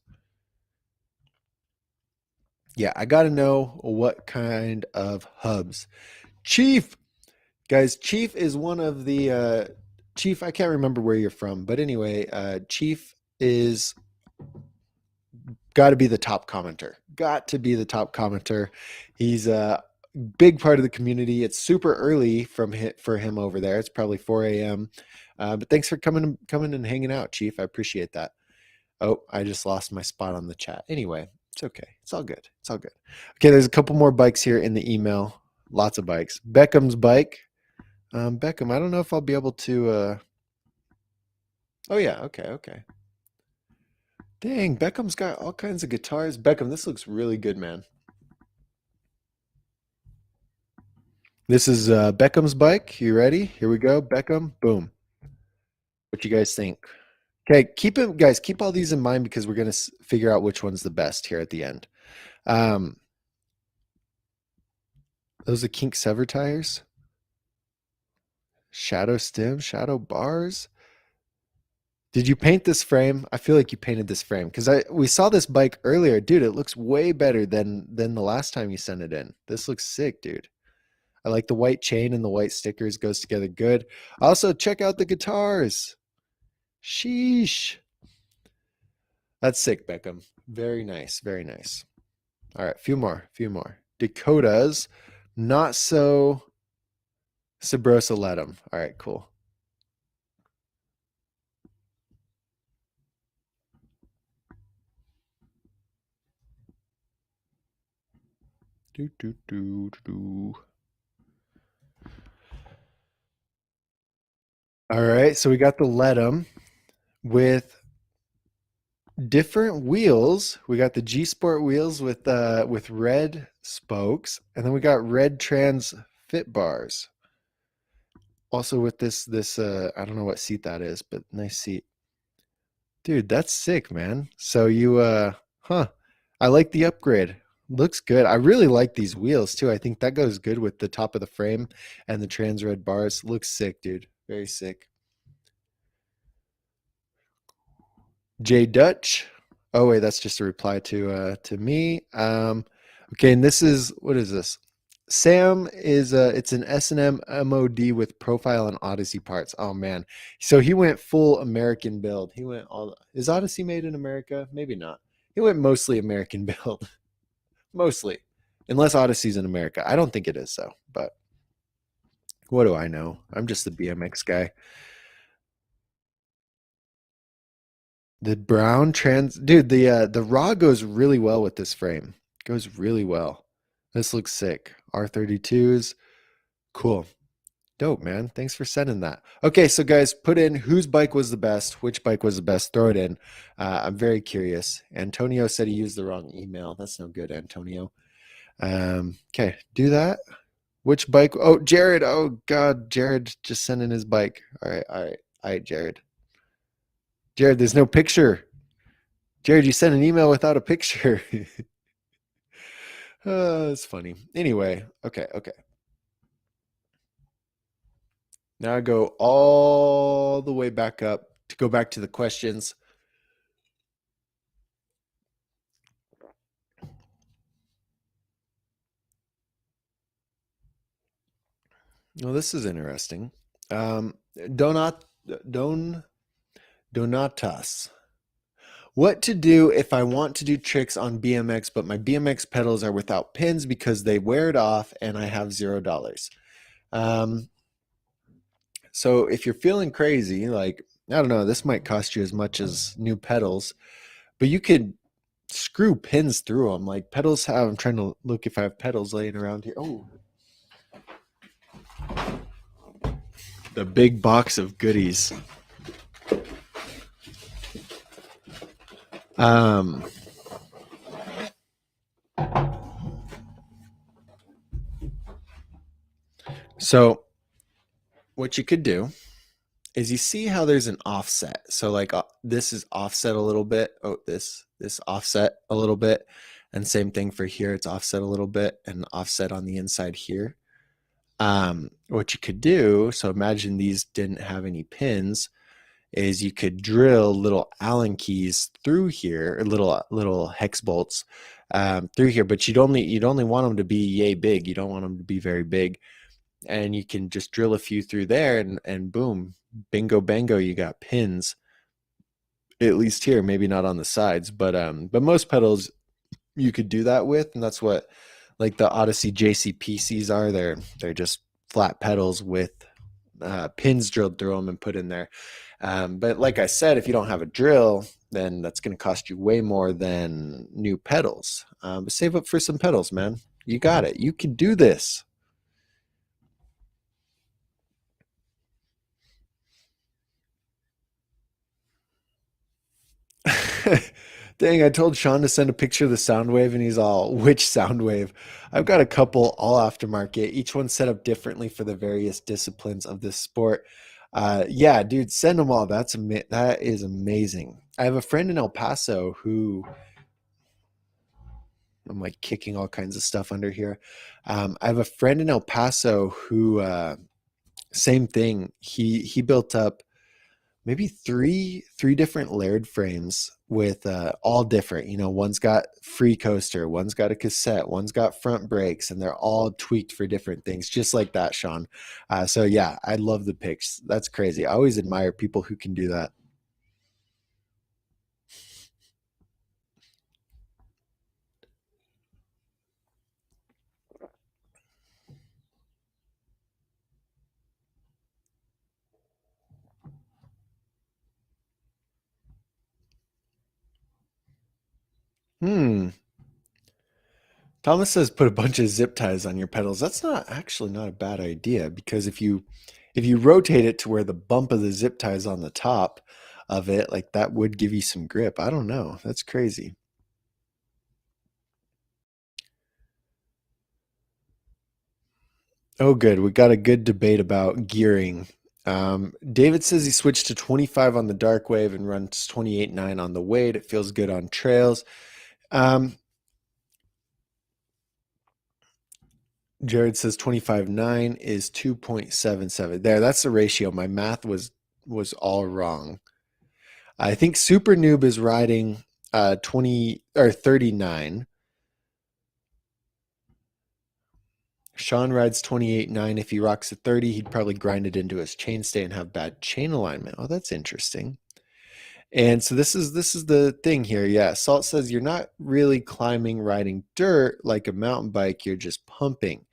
Yeah, I gotta know what kind of hubs. Chief, guys, Chief is one of the Chief, I can't remember where you're from, but anyway, Chief is got to be the top commenter. Got to be the top commenter. He's a big part of the community. It's super early for him over there. It's probably 4 a.m. But thanks for coming and hanging out, Chief. I appreciate that. Oh, I just lost my spot on the chat. Anyway, It's okay. It's all good. It's all good. Okay, there's a couple more bikes here in the email. Lots of bikes. Beckham's bike. Beckham, I don't know if I'll be able to. Oh yeah. Okay. Okay. Dang, Beckham's got all kinds of guitars. Beckham, this looks really good, man. This is Beckham's bike. You ready? Here we go. Beckham. Boom. What you guys think? Okay, keep it, guys. Keep all these in mind because we're gonna figure out which one's the best here at the end. Um, those are kink sever tires. Shadow stem, shadow bars. Did you paint this frame? I feel like you painted this frame because I we saw this bike earlier, dude. It looks way better than the last time you sent it in. This looks sick, dude. I like the white chain and the white stickers goes together good. Also, check out the guitars. Sheesh. That's sick, Beckham. Very nice. Very nice. All right, few more. Few more. Dakotas. Not so Sabrosa let him. All right, cool. Do, do, do, do. All right, so we got the let him with different wheels. We got the G Sport wheels with red spokes, and then we got red trans fit bars. Also with this I don't know what seat that is, but nice seat. Dude, that's sick, man. So you huh. I like the upgrade. Looks good. I really like these wheels too. I think that goes good with the top of the frame and the trans red bars. Looks sick, dude. Very sick. J Dutch. Oh wait, that's just a reply to me. Okay, and this is what is this? Sam is it's an S&M MOD with profile and Odyssey parts. Oh man. So he went full American build. He went all is Odyssey made in America? Maybe not. He went mostly American build. Mostly. Unless Odyssey's in America. I don't think it is so, but what do I know? I'm just the BMX guy. The brown trans dude, the raw goes really well with this frame. Goes really well. This looks sick. R32s. Cool. Dope, man. Thanks for sending that. Okay, so guys, put in whose bike was the best, which bike was the best. Throw it in. I'm very curious. Antonio said he used the wrong email. That's no good, Antonio. Okay, do that. Which bike? Oh, Jared. Oh God, Jared just sent in his bike. All right, all right, all right, Jared. Jared, there's no picture. Jared, you sent an email without a picture. It's funny. Anyway, okay, okay. Now I go all the way back up to go back to the questions. Well, this is interesting. Donat Don Donatas. What to do if I want to do tricks on BMX, but my BMX pedals are without pins because they wear it off and I have $0. Um, so if you're feeling crazy, like I don't know, this might cost you as much as new pedals, but you could screw pins through them. Like pedals have. I'm trying to look if I have pedals laying around here. Oh, the big box of goodies. Um, so what you could do is you see how there's an offset. So like this is offset a little bit. Oh, this offset a little bit. And same thing for here. It's offset a little bit and offset on the inside here. What you could do, so imagine these didn't have any pins, is you could drill little Allen keys through here, or little hex bolts through here, but you'd only want them to be yay big. You don't want them to be very big, and you can just drill a few through there, and boom, bingo bango, you got pins. At least here, maybe not on the sides, but most pedals you could do that with, and that's what like the Odyssey JCPCs are. They're just flat pedals with pins drilled through them and put in there. But like I said, if you don't have a drill, then that's going to cost you way more than new pedals. But save up for some pedals, man. You got it. You can do this. Dang, I told Sean to send a picture of the Soundwave, and he's all, which Soundwave? I've got a couple all aftermarket, each one set up differently for the various disciplines of this sport. Yeah, dude, send them all. That is amazing. I have a friend in El Paso who I'm like kicking all kinds of stuff under here. I have a friend in El Paso who same thing. He built up maybe three different layered frames with all different. You know, one's got free coaster, one's got a cassette, one's got front brakes, and they're all tweaked for different things, just like that, Sean. So yeah, I love the pics. That's crazy. I always admire people who can do that. Hmm. Thomas says put a bunch of zip ties on your pedals. That's not actually not a bad idea because if you rotate it to where the bump of the zip tie is on the top of it, like that would give you some grip. I don't know. That's crazy. Oh, good. We got a good debate about gearing. David says he switched to 25 on the dark wave and runs 28.9 on the weight. It feels good on trails. Um, Jared says 25.9 is 2.77. There, that's the ratio. My math was all wrong. I think Super Noob is riding 20 or 39. Sean rides 28.9. If he rocks a 30, he'd probably grind it into his chainstay and have bad chain alignment. Oh, that's interesting. And so this is the thing here. Yeah, Salt says you're not really climbing riding dirt like a mountain bike, you're just pumping.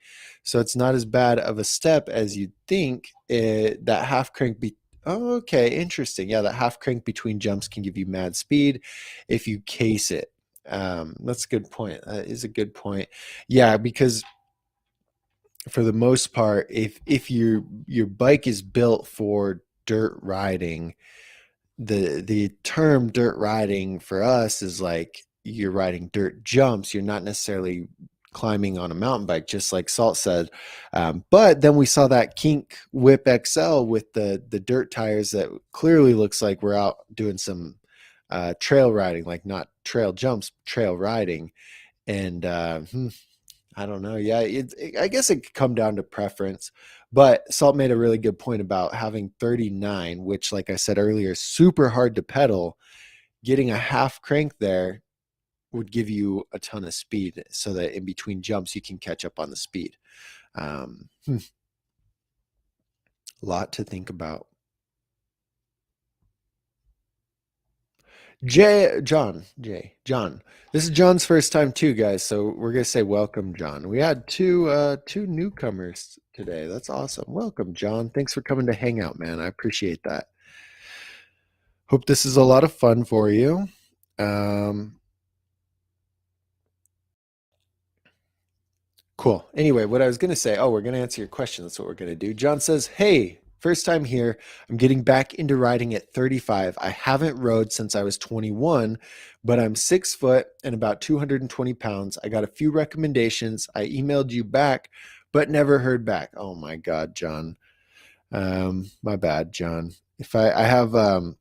So it's not as bad of a step as you'd think. That half crank be Oh, okay, interesting. Yeah, that half crank between jumps can give you mad speed if you case it. That's a good point. That is a good point. Yeah, because for the most part, if your bike is built for dirt riding, the term dirt riding for us is like you're riding dirt jumps. You're not necessarily climbing on a mountain bike, just like Salt said. But then we saw that Kink Whip XL with the dirt tires that clearly looks like we're out doing some trail riding, like not trail jumps, trail riding. And I don't know. Yeah, I guess it could come down to preference. But Salt made a really good point about having 39, which, like I said earlier, is super hard to pedal. Getting a half crank there would give you a ton of speed so that in between jumps, you can catch up on the speed. A lot to think about. John. This is John's first time too, guys. So we're gonna say welcome, John. We had two newcomers today. That's awesome. Welcome, John. Thanks for coming to hang out, man. I appreciate that. Hope this is a lot of fun for you. Um, Cool. Anyway, what I was going to say, we're going to answer your question. That's what we're going to do. John says, hey, first time here. I'm getting back into riding at 35. I haven't rode since I was 21, but I'm 6 foot and about 220 pounds. I got a few recommendations. I emailed you back, but never heard back. Oh my God, John. My bad, John. If I have, oh,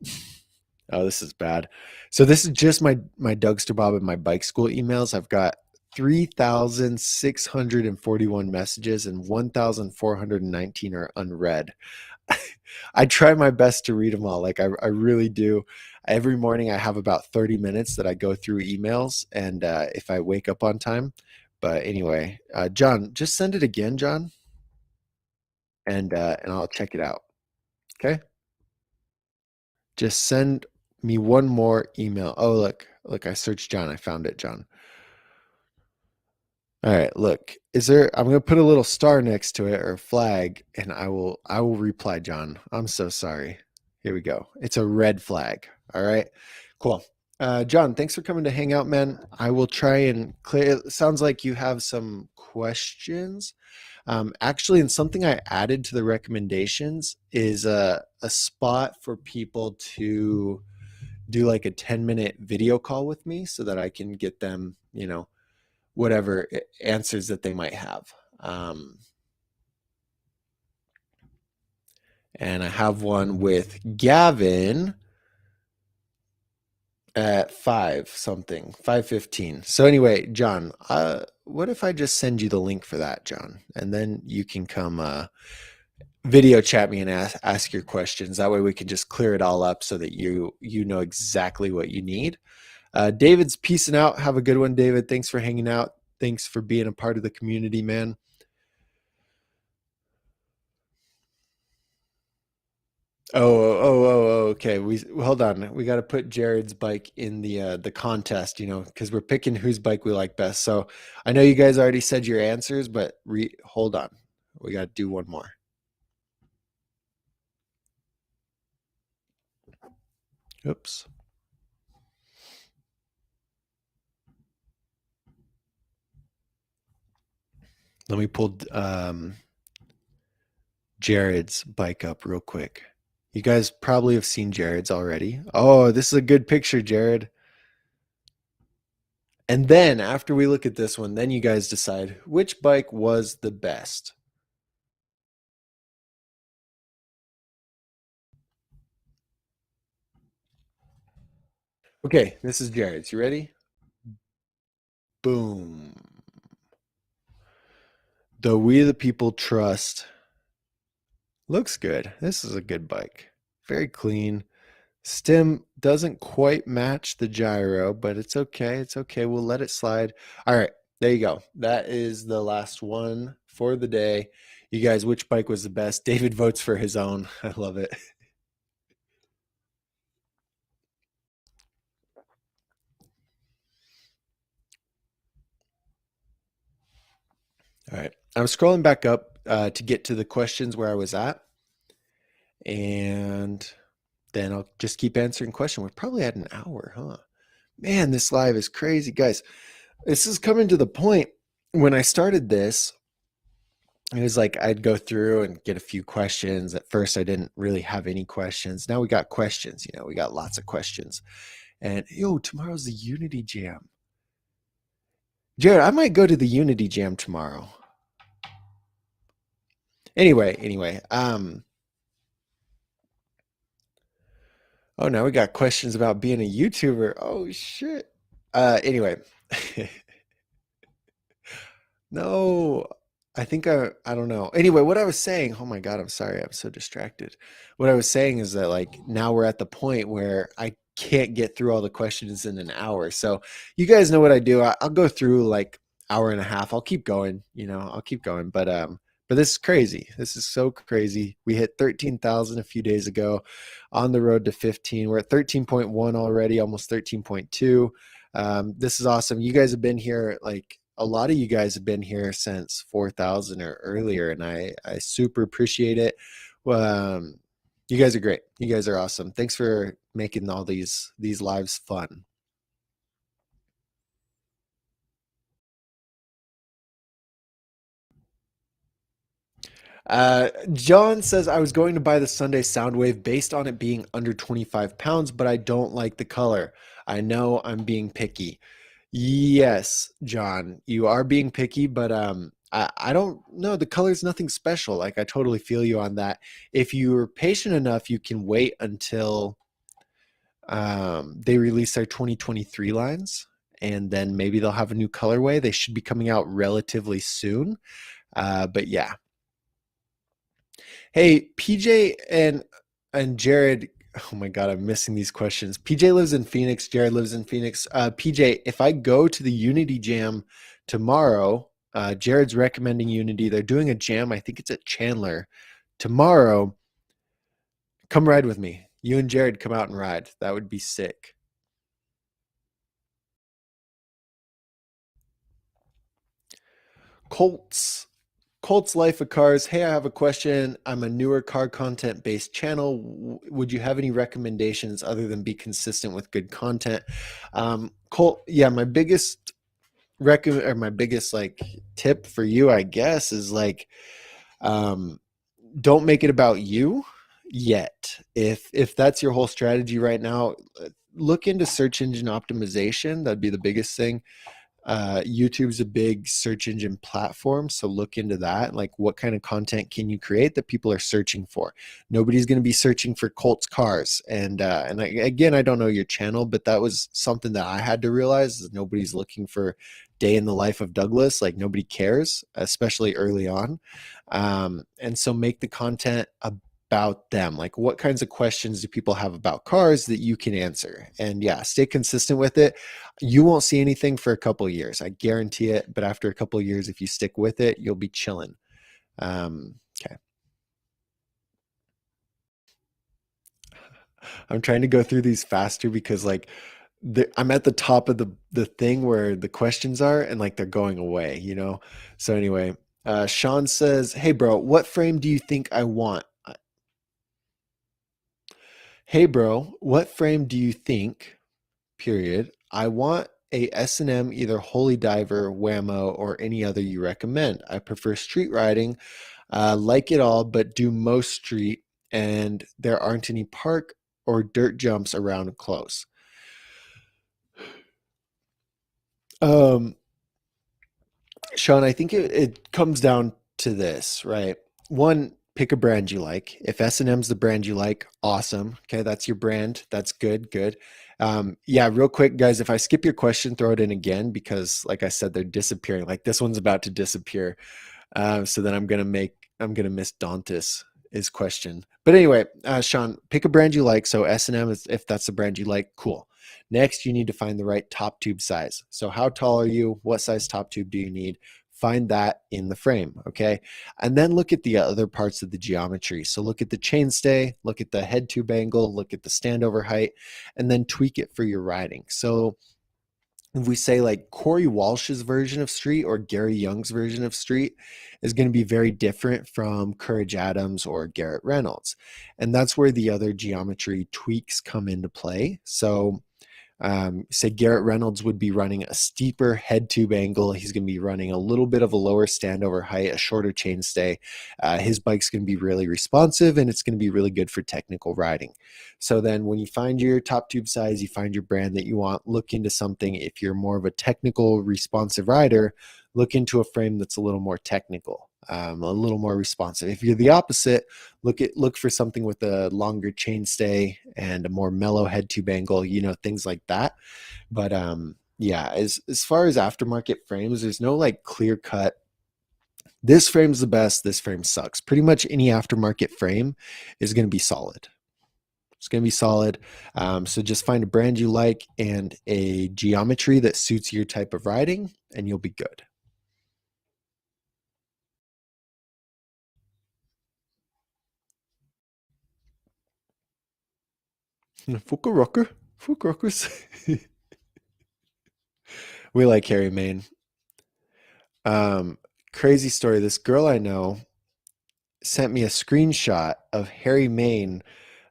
this is bad. So this is just my Dougster Bob and my bike school emails. I've got 3,641 messages and 1,419 are unread. I try my best to read them all. Like I really do. Every morning I have about 30 minutes that I go through emails and if I wake up on time. But anyway, John, just send it again, John, and I'll check it out. Okay? Just send me one more email. Oh, look, I searched John. I found it, John. All right, look, I'm going to put a little star next to it or a flag and I will reply, John. I'm so sorry. Here we go. It's a red flag. All right. Cool. John, thanks for coming to hang out, man. I will try and clear. It sounds like you have some questions. Actually, and something I added to the recommendations is a spot for people to do like a 10-minute video call with me so that I can get them, whatever answers that they might have. And I have one with Gavin at 5:15. So anyway, John, what if I just send you the link for that, John, and then you can come video chat me and ask your questions. That way we can just clear it all up so that you know exactly what you need. David's peacing out. Have a good one, David. Thanks for hanging out. Thanks for being a part of the community, man. Okay. We hold on. We got to put Jared's bike in the contest, because we're picking whose bike we like best. So I know you guys already said your answers, but hold on. We got to do one more. Oops. Let me pull Jared's bike up real quick. You guys probably have seen Jared's already. Oh, this is a good picture, Jared. And then after we look at this one, then you guys decide which bike was the best. Okay, this is Jared's. You ready? Boom. The We the People Trust looks good. This is a good bike. Very clean. Stem doesn't quite match the gyro, but it's okay. It's okay. We'll let it slide. All right, there you go. That is the last one for the day. You guys, which bike was the best? David votes for his own. I love it. All right. I'm scrolling back up to get to the questions where I was at. And then I'll just keep answering questions. We're probably at an hour, huh? Man, this live is crazy. Guys, this is coming to the point when I started this, it was like I'd go through and get a few questions. At first, I didn't really have any questions. Now we got questions. We got lots of questions. And tomorrow's the Unity Jam. Jared, I might go to the Unity Jam tomorrow. Anyway. Oh, now we got questions about being a YouTuber. Oh shit. Anyway. No, I think I don't know. Anyway, what I was saying, oh my God, I'm sorry. I'm so distracted. What I was saying is that like now we're at the point where I can't get through all the questions in an hour. So you guys know what I do. I'll go through like hour and a half. I'll keep going, I'll keep going. But this is crazy. This is so crazy. We hit 13,000 a few days ago on the road to 15. We're at 13.1 already, almost 13.2. This is awesome. You guys have been here, like a lot of you guys have been here since 4,000 or earlier, and I super appreciate it. Um, you guys are great. You guys are awesome. Thanks for making all these lives fun. John says, I was going to buy the Sunday Soundwave based on it being under 25 pounds, but I don't like the color. I know I'm being picky. Yes, John, you are being picky, but I don't know. The color's nothing special. Like I totally feel you on that. If you're patient enough, you can wait until they release their 2023 lines, and then maybe they'll have a new colorway. They should be coming out relatively soon. But yeah, hey, PJ and Jared. Oh my God, I'm missing these questions. PJ lives in Phoenix. Jared lives in Phoenix. PJ, if I go to the Unity Jam tomorrow, Jared's recommending Unity. They're doing a jam. I think it's at Chandler tomorrow. Come ride with me. You and Jared come out and ride. That would be sick. Colts Colt's Life of Cars. Hey, I have a question. I'm a newer car content based channel. Would you have any recommendations other than be consistent with good content? Colt, yeah, my biggest recommend or my biggest like tip for you, I guess, is like um, don't make it about you yet. If that's your whole strategy right now, look into search engine optimization. That'd be the biggest thing. YouTube's a big search engine platform, so look into that. Like, what kind of content can you create that people are searching for? Nobody's going to be searching for Colt's cars, and again, I don't know your channel, but that was something that I had to realize: is nobody's looking for day in the life of Douglas. Like, nobody cares, especially early on. And so make the content about them. Like, what kinds of questions do people have about cars that you can answer? And yeah, stay consistent with it. You won't see anything for a couple of years, I guarantee it. But after a couple of years, if you stick with it, you'll be chilling. Okay. I'm trying to go through these faster because like I'm at the top of the thing where the questions are, and like they're going away, you know? So anyway, Sean says, hey bro, what frame do you think I want? Hey bro, what frame do you think, period, I want a S&M, either Holy Diver, Whammo, or any other you recommend. I prefer street riding, like it all, but do most street, and there aren't any park or dirt jumps around close. Um, Sean, I think it comes down to this, right? One, pick a brand you like. If S&M's the brand you like, awesome. Okay, that's your brand. That's good, good. Yeah, real quick, guys, if I skip your question, throw it in again because, like I said, they're disappearing. Like this one's about to disappear. So then I'm gonna miss Dante's his question. But anyway, Sean, pick a brand you like. So S&M is, if that's the brand you like, cool. Next, you need to find the right top tube size. So how tall are you? What size top tube do you need? Find that in the frame, okay? And then look at the other parts of the geometry. So look at the chainstay, look at the head tube angle, look at the standover height, and then tweak it for your riding. So if we say like Corey Walsh's version of Street or Gary Young's version of Street is going to be very different from Courage Adams or Garrett Reynolds. And that's where the other geometry tweaks come into play. So say Garrett Reynolds would be running a steeper head tube angle. He's going to be running a little bit of a lower standover height, a shorter chainstay. His bike's going to be really responsive, and it's going to be really good for technical riding. So then when you find your top tube size, you find your brand that you want, look into something. If you're more of a technical responsive rider, look into a frame that's a little more technical, a little more responsive. If you're the opposite, look for something with a longer chainstay and a more mellow head tube angle, you know, things like that. But yeah, as far as aftermarket frames, there's no like clear cut, this frame's the best, this frame sucks. Pretty much any aftermarket frame is going to be solid. It's going to be solid. So just find a brand you like and a geometry that suits your type of riding, and you'll be good. Fuka rocker. Fuka rockers. We like Harry Main. Um, Crazy story. This girl I know sent me a screenshot of Harry Main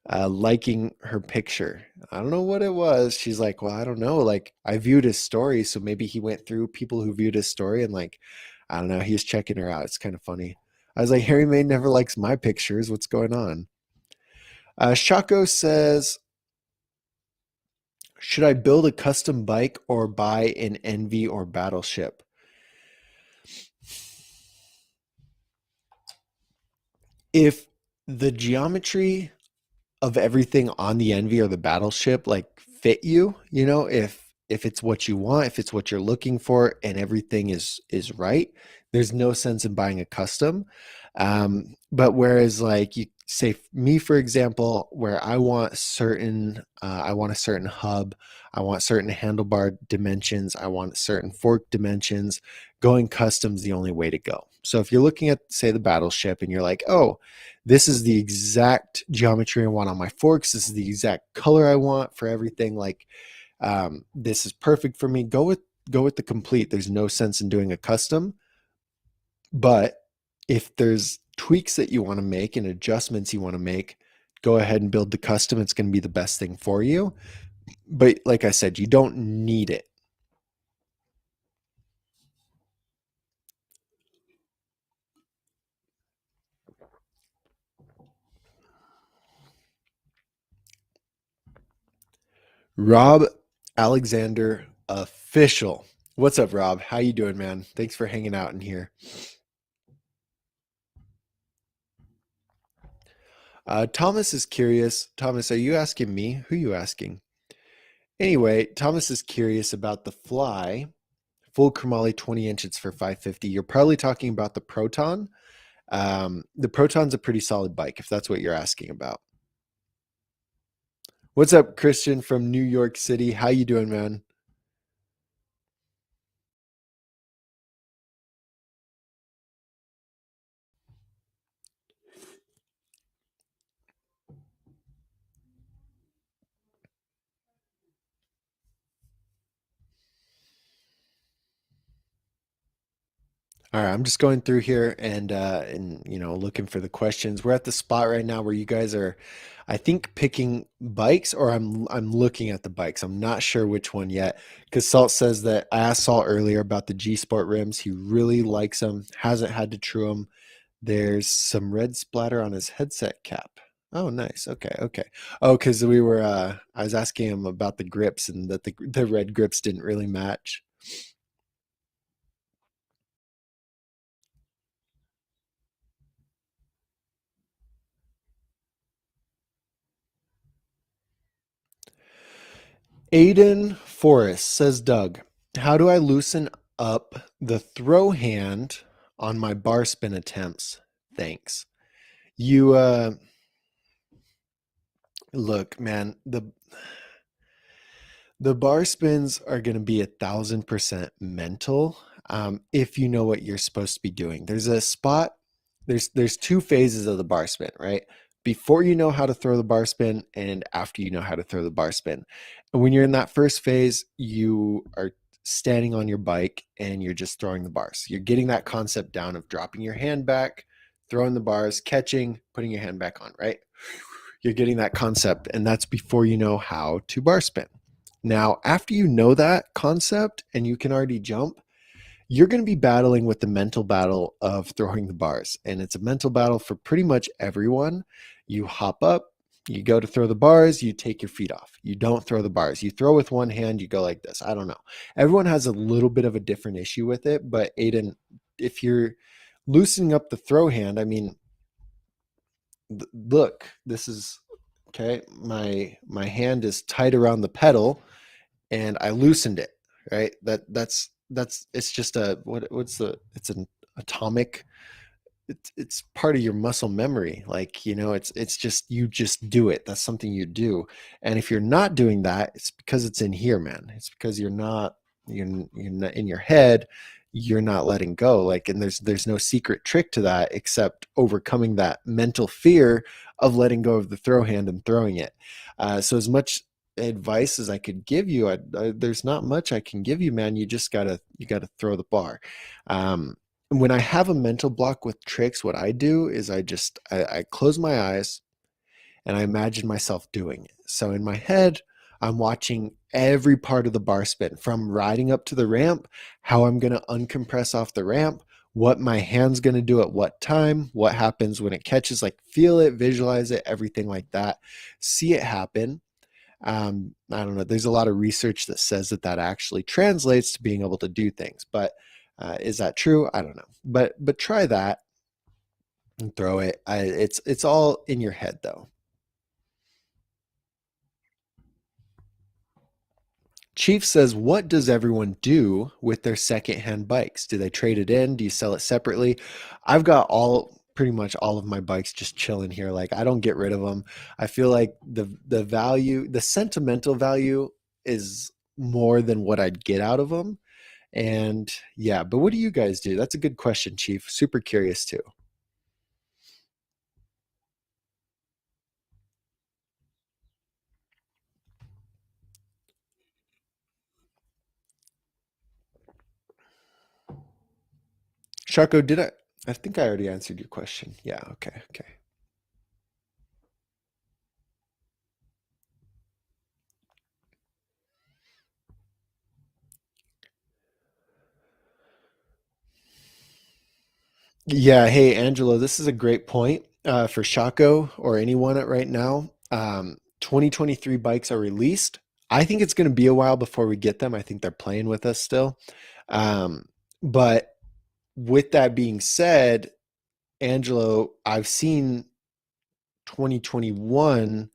liking her picture. I don't know what it was. She's like, well, I don't know. Like, I viewed his story, so maybe he went through people who viewed his story and like, I don't know. He's checking her out. It's kind of funny. I was like, Harry Main never likes my pictures. What's going on? Shako says, should I build a custom bike or buy an Envy or Battleship? If the geometry of everything on the Envy or the Battleship like fit you, you know, if it's what you want, if it's what you're looking for, and everything is right, there's no sense in buying a custom. But whereas like you say me, for example, where I want a certain hub, I want certain handlebar dimensions, I want certain fork dimensions, going custom's the only way to go. So if you're looking at, say, the Battleship and you're like, oh, this is the exact geometry I want on my forks, this is the exact color I want for everything, like this is perfect for me, go with the complete. There's no sense in doing a custom. But If there's tweaks that you want to make and adjustments you want to make, go ahead and build the custom. It's going to be the best thing for you. But like I said, you don't need it. Rob Alexander official. What's up, Rob? How you doing, man? Thanks for hanging out in here. Thomas is curious. Thomas, are you asking me? Who are you asking? Anyway, Thomas is curious about the Fly full chromoly 20 inches for 550. You're probably talking about the Proton. The Proton's a pretty solid bike, if that's what you're asking about. What's up, Christian from New York City? How you doing, man? All right, I'm just going through here and looking for the questions. We're at the spot right now where you guys are, I think, picking bikes, or I'm looking at the bikes. I'm not sure which one yet because Salt says that I asked Salt earlier about the G Sport rims. He really likes them. Hasn't had to true them. There's some red splatter on his headset cap. Oh, nice. Okay, okay. Oh, because we were I was asking him about the grips and that the red grips didn't really match. Aiden Forrest says, Doug, how do I loosen up the throw hand on my bar spin attempts? Thanks. You look, man, the bar spins are going to be 1,000% mental if you know what you're supposed to be doing. There's a spot. There's two phases of the bar spin, right? Before you know how to throw the bar spin and after you know how to throw the bar spin. And when you're in that first phase, you are standing on your bike and you're just throwing the bars. You're getting that concept down of dropping your hand back, throwing the bars, catching, putting your hand back on, right? You're getting that concept, and that's before you know how to bar spin. Now, after you know that concept and you can already jump, you're going to be battling with the mental battle of throwing the bars. And it's a mental battle for pretty much everyone. You hop up, you go to throw the bars, you take your feet off. You don't throw the bars. You throw with one hand, you go like this. I don't know. Everyone has a little bit of a different issue with it. But Aiden, if you're loosening up the throw hand, I mean, look, this is okay. My hand is tight around the pedal and I loosened it, right? That's it's just a what's the it's an atomic, it's part of your muscle memory. Like, it's just you just do it. That's something you do. And if you're not doing that, it's because it's in here, man. It's because you're not in your head, you're not letting go. Like, and there's no secret trick to that except overcoming that mental fear of letting go of the throw hand and throwing it. So as much advice as I could give you, there's not much I can give you, man. You gotta throw the bar. When I have a mental block with tricks, what I do is I close my eyes and I imagine myself doing it. So in my head, I'm watching every part of the bar spin from riding up to the ramp, how I'm going to uncompress off the ramp, what my hand's going to do at what time, what happens when it catches, like feel it, visualize it, everything like that. See it happen. I don't know. There's a lot of research that says that actually translates to being able to do things, but is that true? I don't know. But try that and throw it. It's all in your head though. Chief says, what does everyone do with their secondhand bikes? Do they trade it in? Do you sell it separately? I've got pretty much all of my bikes just chilling here. Like, I don't get rid of them. I feel like the value, the sentimental value is more than what I'd get out of them. And yeah, but what do you guys do? That's a good question, Chief. Super curious too. Sharko, did I? I think I already answered your question. Yeah, okay, okay. Yeah, hey Angelo, this is a great point for Shaco or anyone at right now. 2023 bikes are released. I think it's going to be a while before we get them. I think they're playing with us still. Um, but with that being said, Angelo, I've seen 2021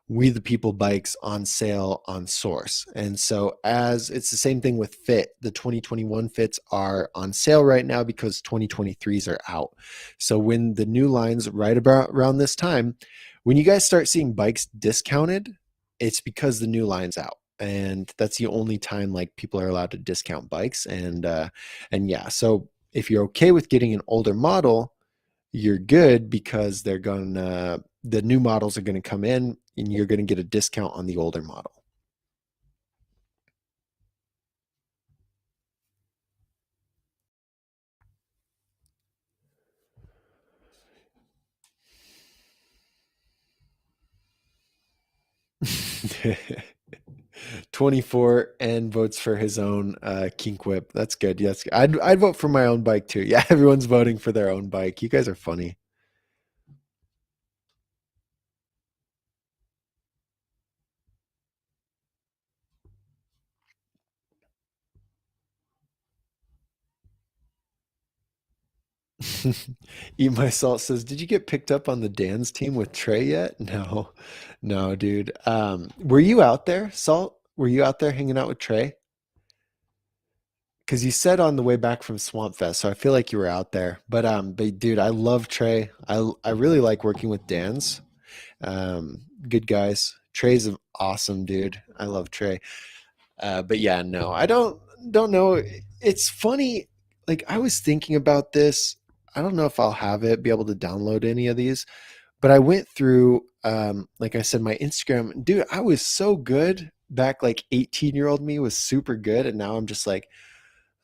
We the People bikes on sale on Source. And so as it's the same thing with Fit, the 2021 Fits are on sale right now because 2023s are out. So when the new lines right about around this time, when you guys start seeing bikes discounted, it's because the new line's out. And that's the only time like people are allowed to discount bikes. And yeah, so if you're okay with getting an older model, you're good because they're gonna the new models are gonna come in and you're gonna get a discount on the older model. 24 and votes for his own kink whip. That's good. Yes, I'd vote for my own bike too. Yeah, everyone's voting for their own bike. You guys are funny. Eat My Salt says, "Did you get picked up on the Dan's team with Trey yet?" No, no, dude. Were you out there, Salt? Were you out there hanging out with Trey? Because you said on the way back from Swamp Fest, so I feel like you were out there. But dude, I love Trey. I really like working with Dan's. Good guys. Trey's an awesome dude. I love Trey. But yeah, no, I don't know. It's funny. Like I was thinking about this. I don't know if I'll have it, be able to download any of these. But I went through, like I said, my Instagram. Dude, I was so good back. Like 18-year-old me was super good, and now I'm just like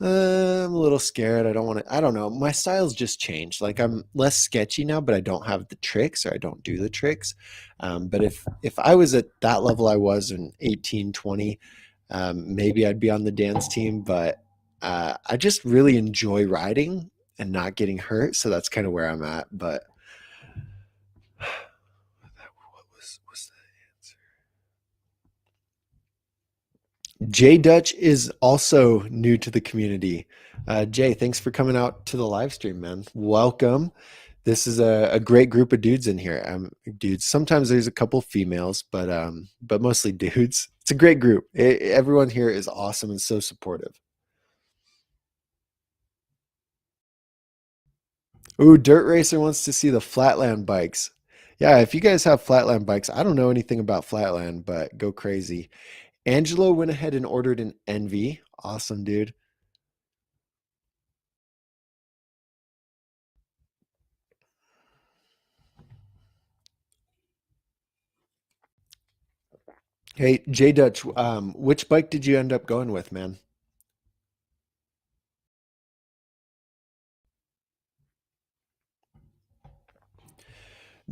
I'm a little scared. I don't want to, I don't know. My style's just changed. Like I'm less sketchy now, but I don't have the tricks or I don't do the tricks. But if I was at that level I was in 18, 20, maybe I'd be on the dance team, but I just really enjoy riding and not getting hurt. So that's kind of where I'm at. But what was the answer? Jay Dutch is also new to the community. Jay, thanks for coming out to the live stream, man. Welcome. This is a great group of dudes in here. Dudes. Sometimes there's a couple females, but mostly dudes. It's a great group. Everyone here is awesome and so supportive. Ooh, Dirt Racer wants to see the Flatland bikes. Yeah, if you guys have Flatland bikes, I don't know anything about Flatland, but go crazy. Angelo went ahead and ordered an Envy. Awesome, dude. Hey, J Dutch, which bike did you end up going with, man?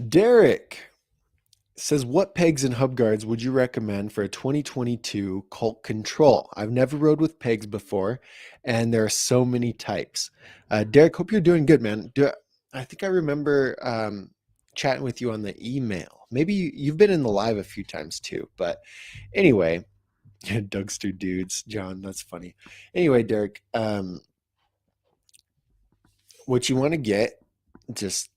Derek says, what pegs and hub guards would you recommend for a 2022 Colt Control? I've never rode with pegs before, and there are so many types. Derek, hope you're doing good, man. I think I remember chatting with you on the email. Maybe you've been in the live a few times too. But anyway, Dougster dudes, John, that's funny. Anyway, Derek, what you want to get, just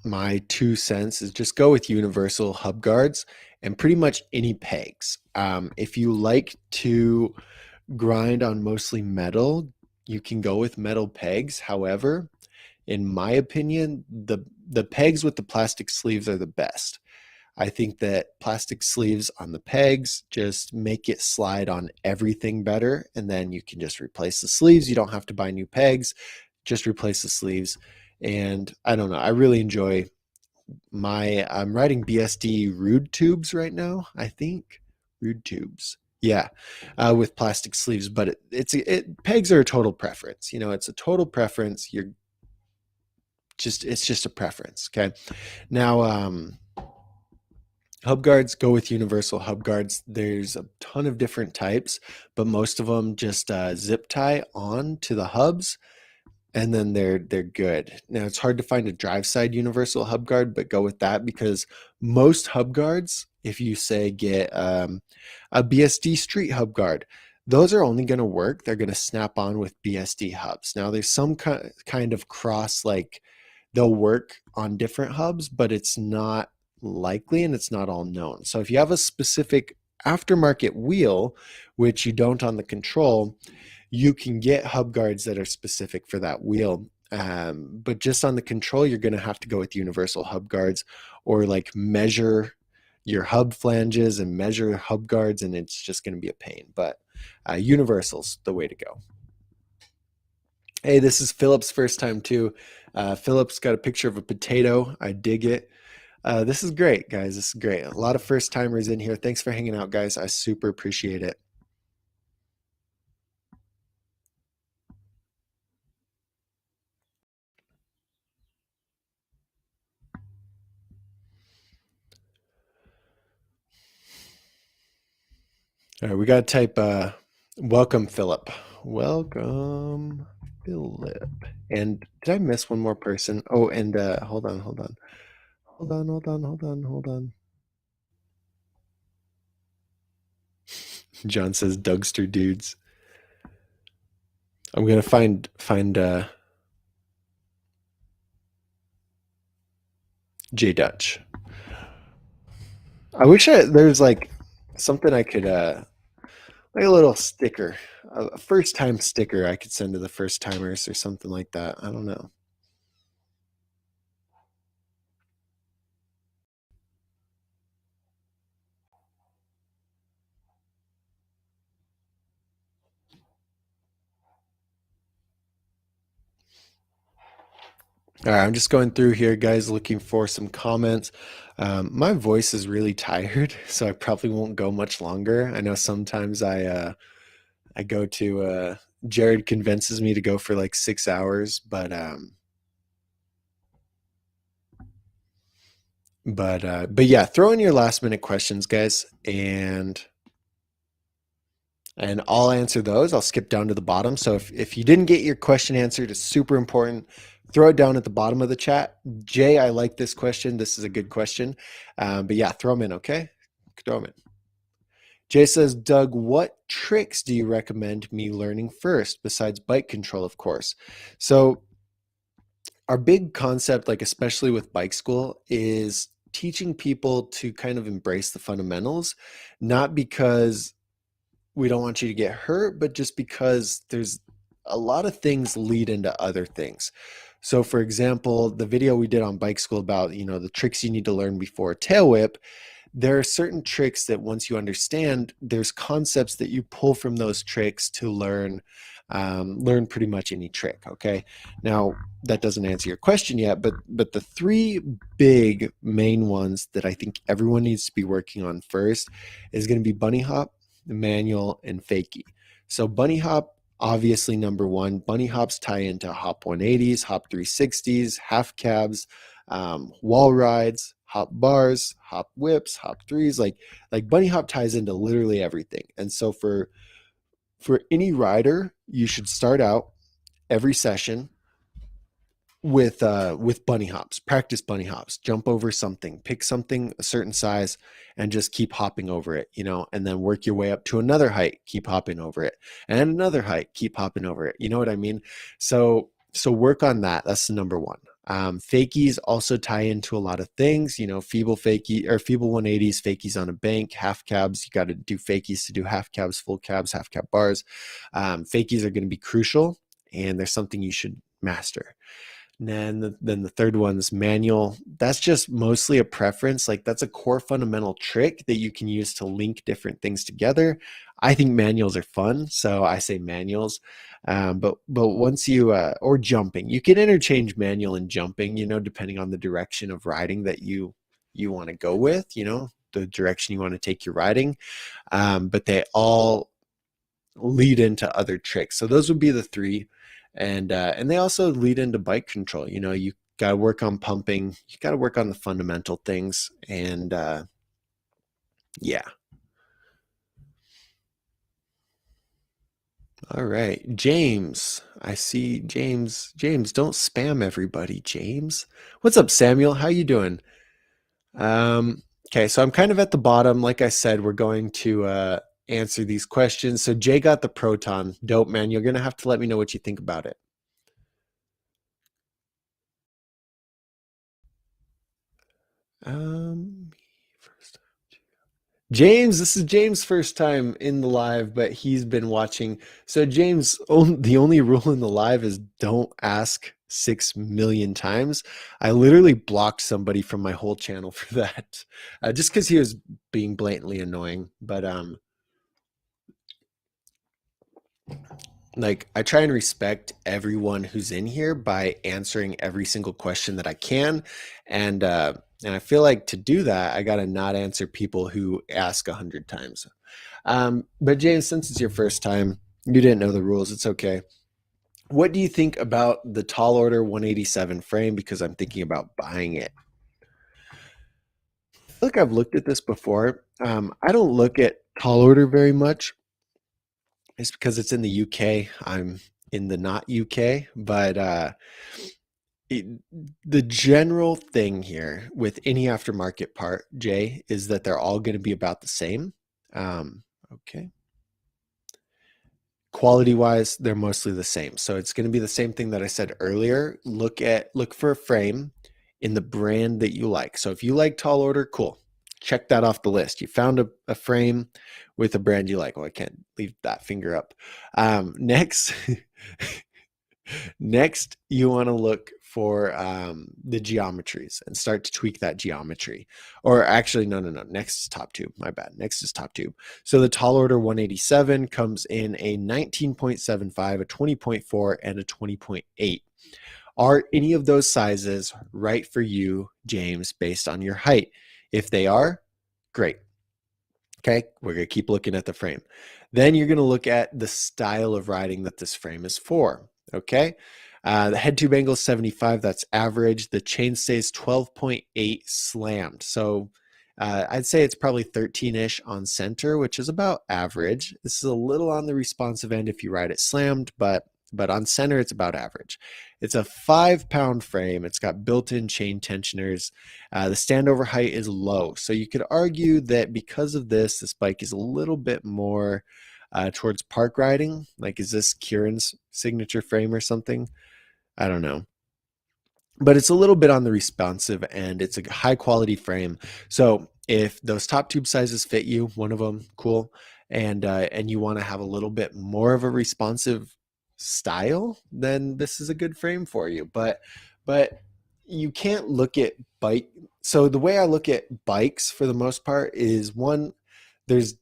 my 2 cents, is just go with universal hub guards and pretty much any pegs. If you like to grind on mostly metal, you can go with metal pegs. However, in my opinion, the pegs with the plastic sleeves are the best. I think that plastic sleeves on the pegs just make it slide on everything better. And then you can just replace the sleeves. You don't have to buy new pegs, just replace the sleeves. And I don't know, I really enjoy I'm riding BSD Rude tubes right now, I think. Rude tubes. Yeah, with plastic sleeves, but pegs are a total preference. You know, it's a total preference. Just it's just a preference. Okay. Now, hub guards, go with universal hub guards. There's a ton of different types, but most of them just zip tie on to the hubs, and then they're good. Now it's hard to find a drive side universal hub guard, but go with that because most hub guards, if you say get a BSD street hub guard, those are only going to work. They're going to snap on with BSD hubs. Now there's some kind of cross, like they'll work on different hubs, but it's not likely and it's not all known. So if you have a specific aftermarket wheel, which you don't on the control, you can get hub guards that are specific for that wheel. But just on the control, you're going to have to go with universal hub guards, or like measure your hub flanges and measure hub guards, and it's just going to be a pain. But universal's the way to go. Hey, this is Philip's first time too. Philip's got a picture of a potato. I dig it. This is great, guys. This is great. A lot of first timers in here. Thanks for hanging out, guys. I super appreciate it. All right, we got to type welcome, Philip. Welcome, Philip. And did I miss one more person? Oh, and hold on. Hold on. John says Dougster dudes. I'm gonna find J Dutch. I wish there's like something I could like a little sticker, a first time sticker I could send to the first timers or something like that. I don't know. All right, I'm just going through here, guys, looking for some comments. My voice is really tired, so I probably won't go much longer. I know sometimes I go to Jared convinces me to go for like 6 hours, but yeah, throw in your last minute questions, guys, and I'll answer those. I'll skip down to the bottom. So if you didn't get your question answered, it's super important. Throw it down at the bottom of the chat. Jay, I like this question. This is a good question. But yeah, throw them in, okay? Throw them in. Jay says, Doug, what tricks do you recommend me learning first besides bike control, of course? So our big concept, like especially with bike school, is teaching people to kind of embrace the fundamentals, not because we don't want you to get hurt, but just because there's a lot of things lead into other things. So for example, the video we did on bike school about, the tricks you need to learn before a tail whip, there are certain tricks that once you understand, there's concepts that you pull from those tricks to learn pretty much any trick. Okay. Now that doesn't answer your question yet, but the three big main ones that I think everyone needs to be working on first is going to be bunny hop, manual, and fakie. So bunny hop, obviously number one. Bunny hops tie into hop 180s, hop 360s, half cabs, wall rides, hop bars, hop whips, hop threes. Like bunny hop ties into literally everything. And so for any rider, you should start out every session with bunny hops. Practice bunny hops. Jump over something, pick something a certain size, and just keep hopping over it, and then work your way up to another height, keep hopping over it, and another height, keep hopping over it. You know what I mean? So work on that. That's the number one. Fakies also tie into a lot of things, feeble fakie or feeble 180s, fakies on a bank, half cabs. You got to do fakies to do half cabs, full cabs, half cab bars. Fakies are going to be crucial, and there's something you should master. And then the third one's manual. That's just mostly a preference. Like that's a core fundamental trick that you can use to link different things together. I think manuals are fun, so I say manuals. But once you or jumping, you can interchange manual and jumping, depending on the direction of riding that you want to go with, the direction you want to take your riding. But they all lead into other tricks. So those would be the three. And they also lead into bike control. You got to work on pumping. You got to work on the fundamental things. And yeah. All right. James. I see James. James, don't spam everybody, James. What's up, Samuel? How you doing? Okay, so I'm kind of at the bottom. Like I said, we're going to answer these questions. So Jay got the proton. Dope, man. You're gonna have to let me know what you think about it. First James, this is James' first time in the live, but he's been watching. So James, the only rule in the live is don't ask 6 million times. I literally blocked somebody from my whole channel for that, just because he was being blatantly annoying. But like I try and respect everyone who's in here by answering every single question that I can, and I feel like to do that I got to not answer people who ask 100 times. But James, since it's your first time, you didn't know the rules. It's okay. What do you think about the tall order 187 frame? Because I'm thinking about buying it. Look, I've looked at this before. I don't look at tall order very much. It's because it's in the UK. I'm in the not UK, but it, the general thing here with any aftermarket part, Jay, is that they're all going to be about the same. Okay. Quality wise, they're mostly the same. So it's going to be the same thing that I said earlier. Look for a frame in the brand that you like. So if you like tall order, cool. Check that off the list. You found a frame with a brand you like. Well, I can't leave that finger up. Next, next, you want to look for the geometries and start to tweak that geometry. Or actually, no. Next is top tube. My bad. Next is top tube. So the tall order 187 comes in a 19.75, a 20.4, and a 20.8. Are any of those sizes right for you, James, based on your height? If they are, great. Okay, we're going to keep looking at the frame. Then you're going to look at the style of riding that this frame is for. Okay, the head tube angle is 75. That's average. The chain stays 12.8 slammed. So I'd say it's probably 13-ish on center, which is about average. This is a little on the responsive end if you ride it slammed, but on center, it's about average. It's a 5-pound frame. It's got built-in chain tensioners. The standover height is low. So you could argue that because of this bike is a little bit more towards park riding. Like, is this Kieran's signature frame or something? I don't know. But it's a little bit on the responsive end. It's a high quality frame. So if those top tube sizes fit you, one of them, cool. And you want to have a little bit more of a responsive style, then this is a good frame for you. But you can't look at bike. So the way I look at bikes for the most part is one, there's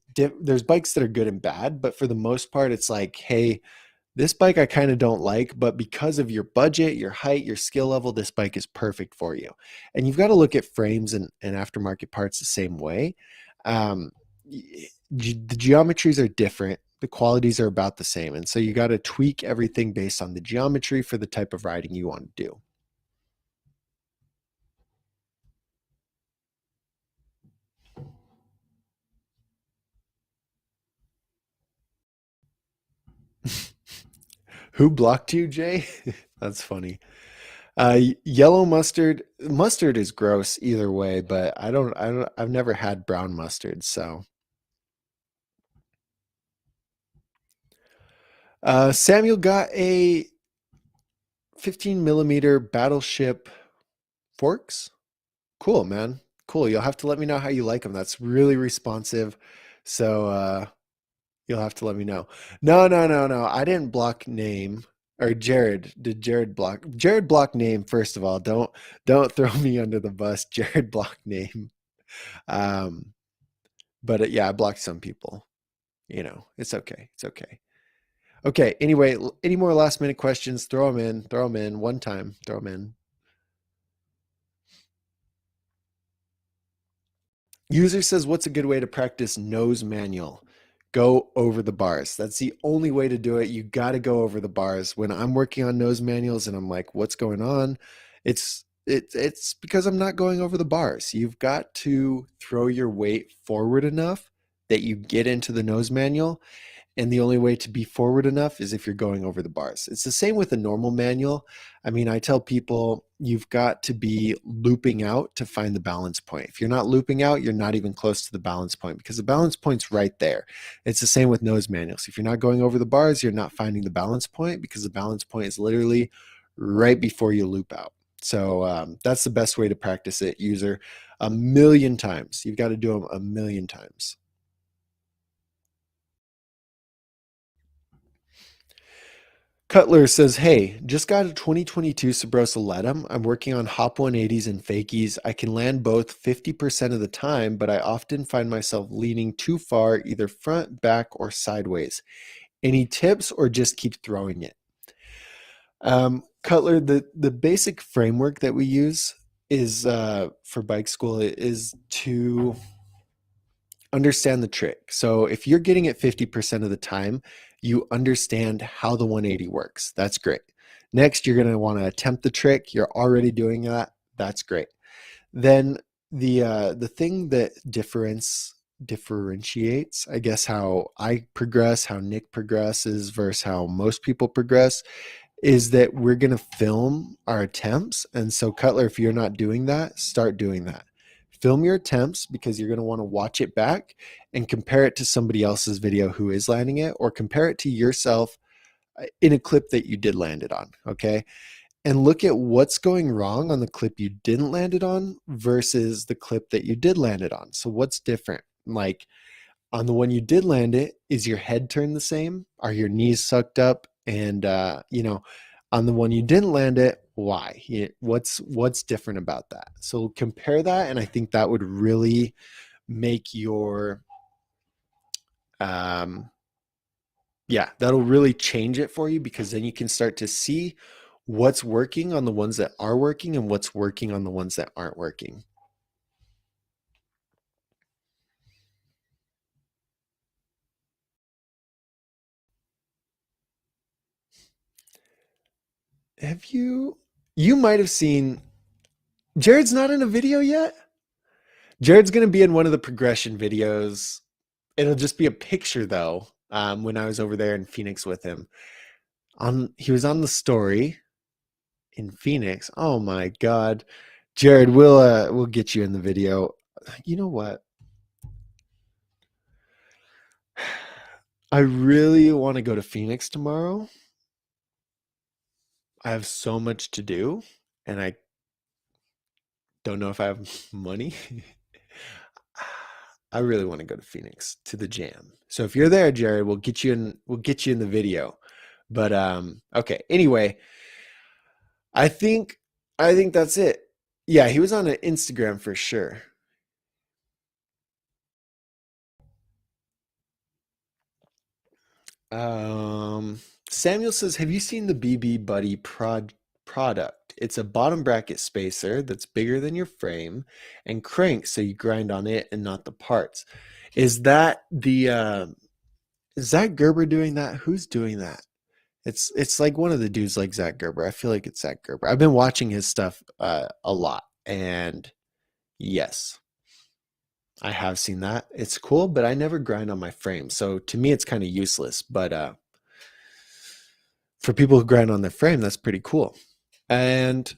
bikes that are good and bad, but for the most part, it's like, hey, this bike I kind of don't like, but because of your budget, your height, your skill level, this bike is perfect for you. And you've got to look at frames and aftermarket parts the same way. Um, the geometries are different. The qualities are about the same. And so you got to tweak everything based on the geometry for the type of riding you want to do. Who blocked you, Jay? That's funny. Yellow mustard is gross either way, but I've never had brown mustard. So Samuel got a 15 millimeter battleship forks. Cool, man. Cool. You'll have to let me know how you like them. That's really responsive. So you'll have to let me know. No. I didn't block name. Or Jared. Did Jared block? Jared blocked name, first of all. Don't throw me under the bus. Jared blocked name. Um, but yeah, I blocked some people. It's okay. It's okay. Okay. Anyway, any more last minute questions? Throw them in. Throw them in one time. Throw them in. User says, what's a good way to practice nose manual? Go over the bars. That's the only way to do it. You got to go over the bars. When I'm working on nose manuals and I'm like, what's going on? It's because I'm not going over the bars. You've got to throw your weight forward enough that you get into the nose manual, and the only way to be forward enough is if you're going over the bars. It's the same with a normal manual. I mean, I tell people you've got to be looping out to find the balance point. If you're not looping out, you're not even close to the balance point because the balance point's right there. It's the same with nose manuals. If you're not going over the bars, you're not finding the balance point because the balance point is literally right before you loop out. So that's the best way to practice it, user. A million times. You've got to do them a million times. Cutler says, hey, just got a 2022 Sabrosa Letum. I'm working on hop 180s and fakies. I can land both 50% of the time, but I often find myself leaning too far, either front, back, or sideways. Any tips or just keep throwing it? Cutler, the basic framework that we use is for bike school is to understand the trick. So if you're getting it 50% of the time, you understand how the 180 works. That's great. Next, you're going to want to attempt the trick. You're already doing that. That's great. Then the thing that differentiates, I guess, how I progress, how Nick progresses versus how most people progress is that we're going to film our attempts. And so, Cutler, if you're not doing that, start doing that. Film your attempts because you're going to want to watch it back and compare it to somebody else's video who is landing it, or compare it to yourself in a clip that you did land it on. Okay. And look at what's going wrong on the clip you didn't land it on versus the clip that you did land it on. So, what's different? Like, on the one you did land it, is your head turned the same? Are your knees sucked up? And on the one you didn't land it, why? What's different about that? So compare that, and I think that would really make your yeah, that'll really change it for you, because then you can start to see what's working on the ones that are working and what's working on the ones that aren't working. Have you might have seen Jared's not in a video yet? Jared's going to be in one of the progression videos. It'll just be a picture though. When I was over there in Phoenix with him, he was on the story in Phoenix. Oh my God, Jared, we'll get you in the video. You know what? I really want to go to Phoenix tomorrow. I have so much to do, and I don't know if I have money. I really want to go to Phoenix to the jam. So if you're there, Jared, we'll get you in. We'll get you in the video. But okay. Anyway, I think I think that's it. Yeah, he was on an Instagram for sure. Um, Samuel says, "Have you seen the BB Buddy product? It's a bottom bracket spacer that's bigger than your frame and cranks so you grind on it and not the parts." Is that the is Zach Gerber doing that? Who's doing that? It's like one of the dudes like Zach Gerber. I feel like it's Zach Gerber. I've been watching his stuff a lot, and yes, I have seen that. It's cool, but I never grind on my frame. So to me it's kind of useless, but for people who grind on their frame, that's pretty cool. And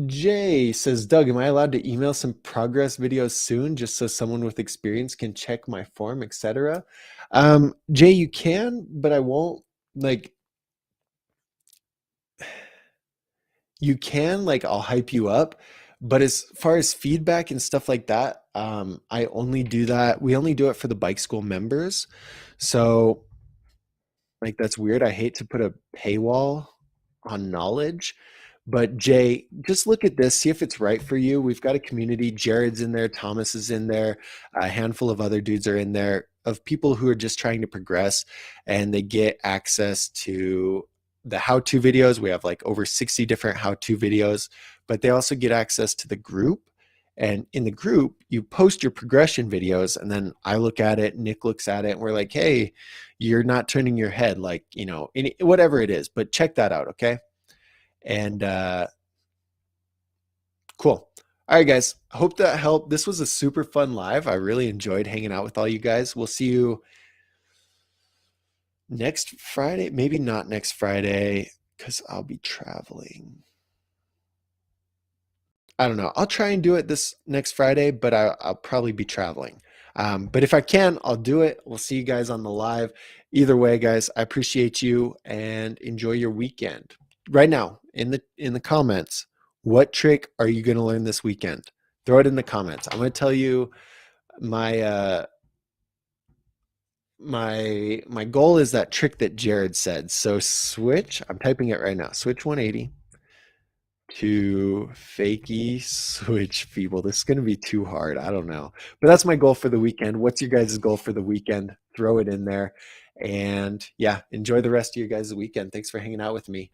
Jay says, Doug, am I allowed to email some progress videos soon just so someone with experience can check my form, etc.? Jay, you can, but I won't. Like, you can, like, I'll hype you up, but as far as feedback and stuff like that, I only do that. We only do it for the bike school members. So, like, that's weird. I hate to put a paywall on knowledge, but Jay, just look at this, see if it's right for you. We've got a community. Jared's in there, Thomas is in there, a handful of other dudes are in there, of people who are just trying to progress, and they get access to the how-to videos. We have like over 60 different how-to videos, but they also get access to the group. And in the group, you post your progression videos, and then I look at it, Nick looks at it, and we're like, hey, you're not turning your head, like, whatever it is, but check that out. Okay. And Cool. All right, guys. Hope that helped. This was a super fun live. I really enjoyed hanging out with all you guys. We'll see you next Friday. Maybe not next Friday because I'll be traveling. I don't know. I'll try and do it this next Friday, but I'll probably be traveling. But if I can, I'll do it. We'll see you guys on the live. Either way, guys, I appreciate you and enjoy your weekend. Right now, in the comments, what trick are you going to learn this weekend? Throw it in the comments. I'm going to tell you my my goal is that trick that Jared said. So switch. I'm typing it right now. Switch 180 to fakie switch people. This is going to be too hard. I don't know. But that's my goal for the weekend. What's your guys' goal for the weekend? Throw it in there. And yeah, enjoy the rest of your guys' weekend. Thanks for hanging out with me.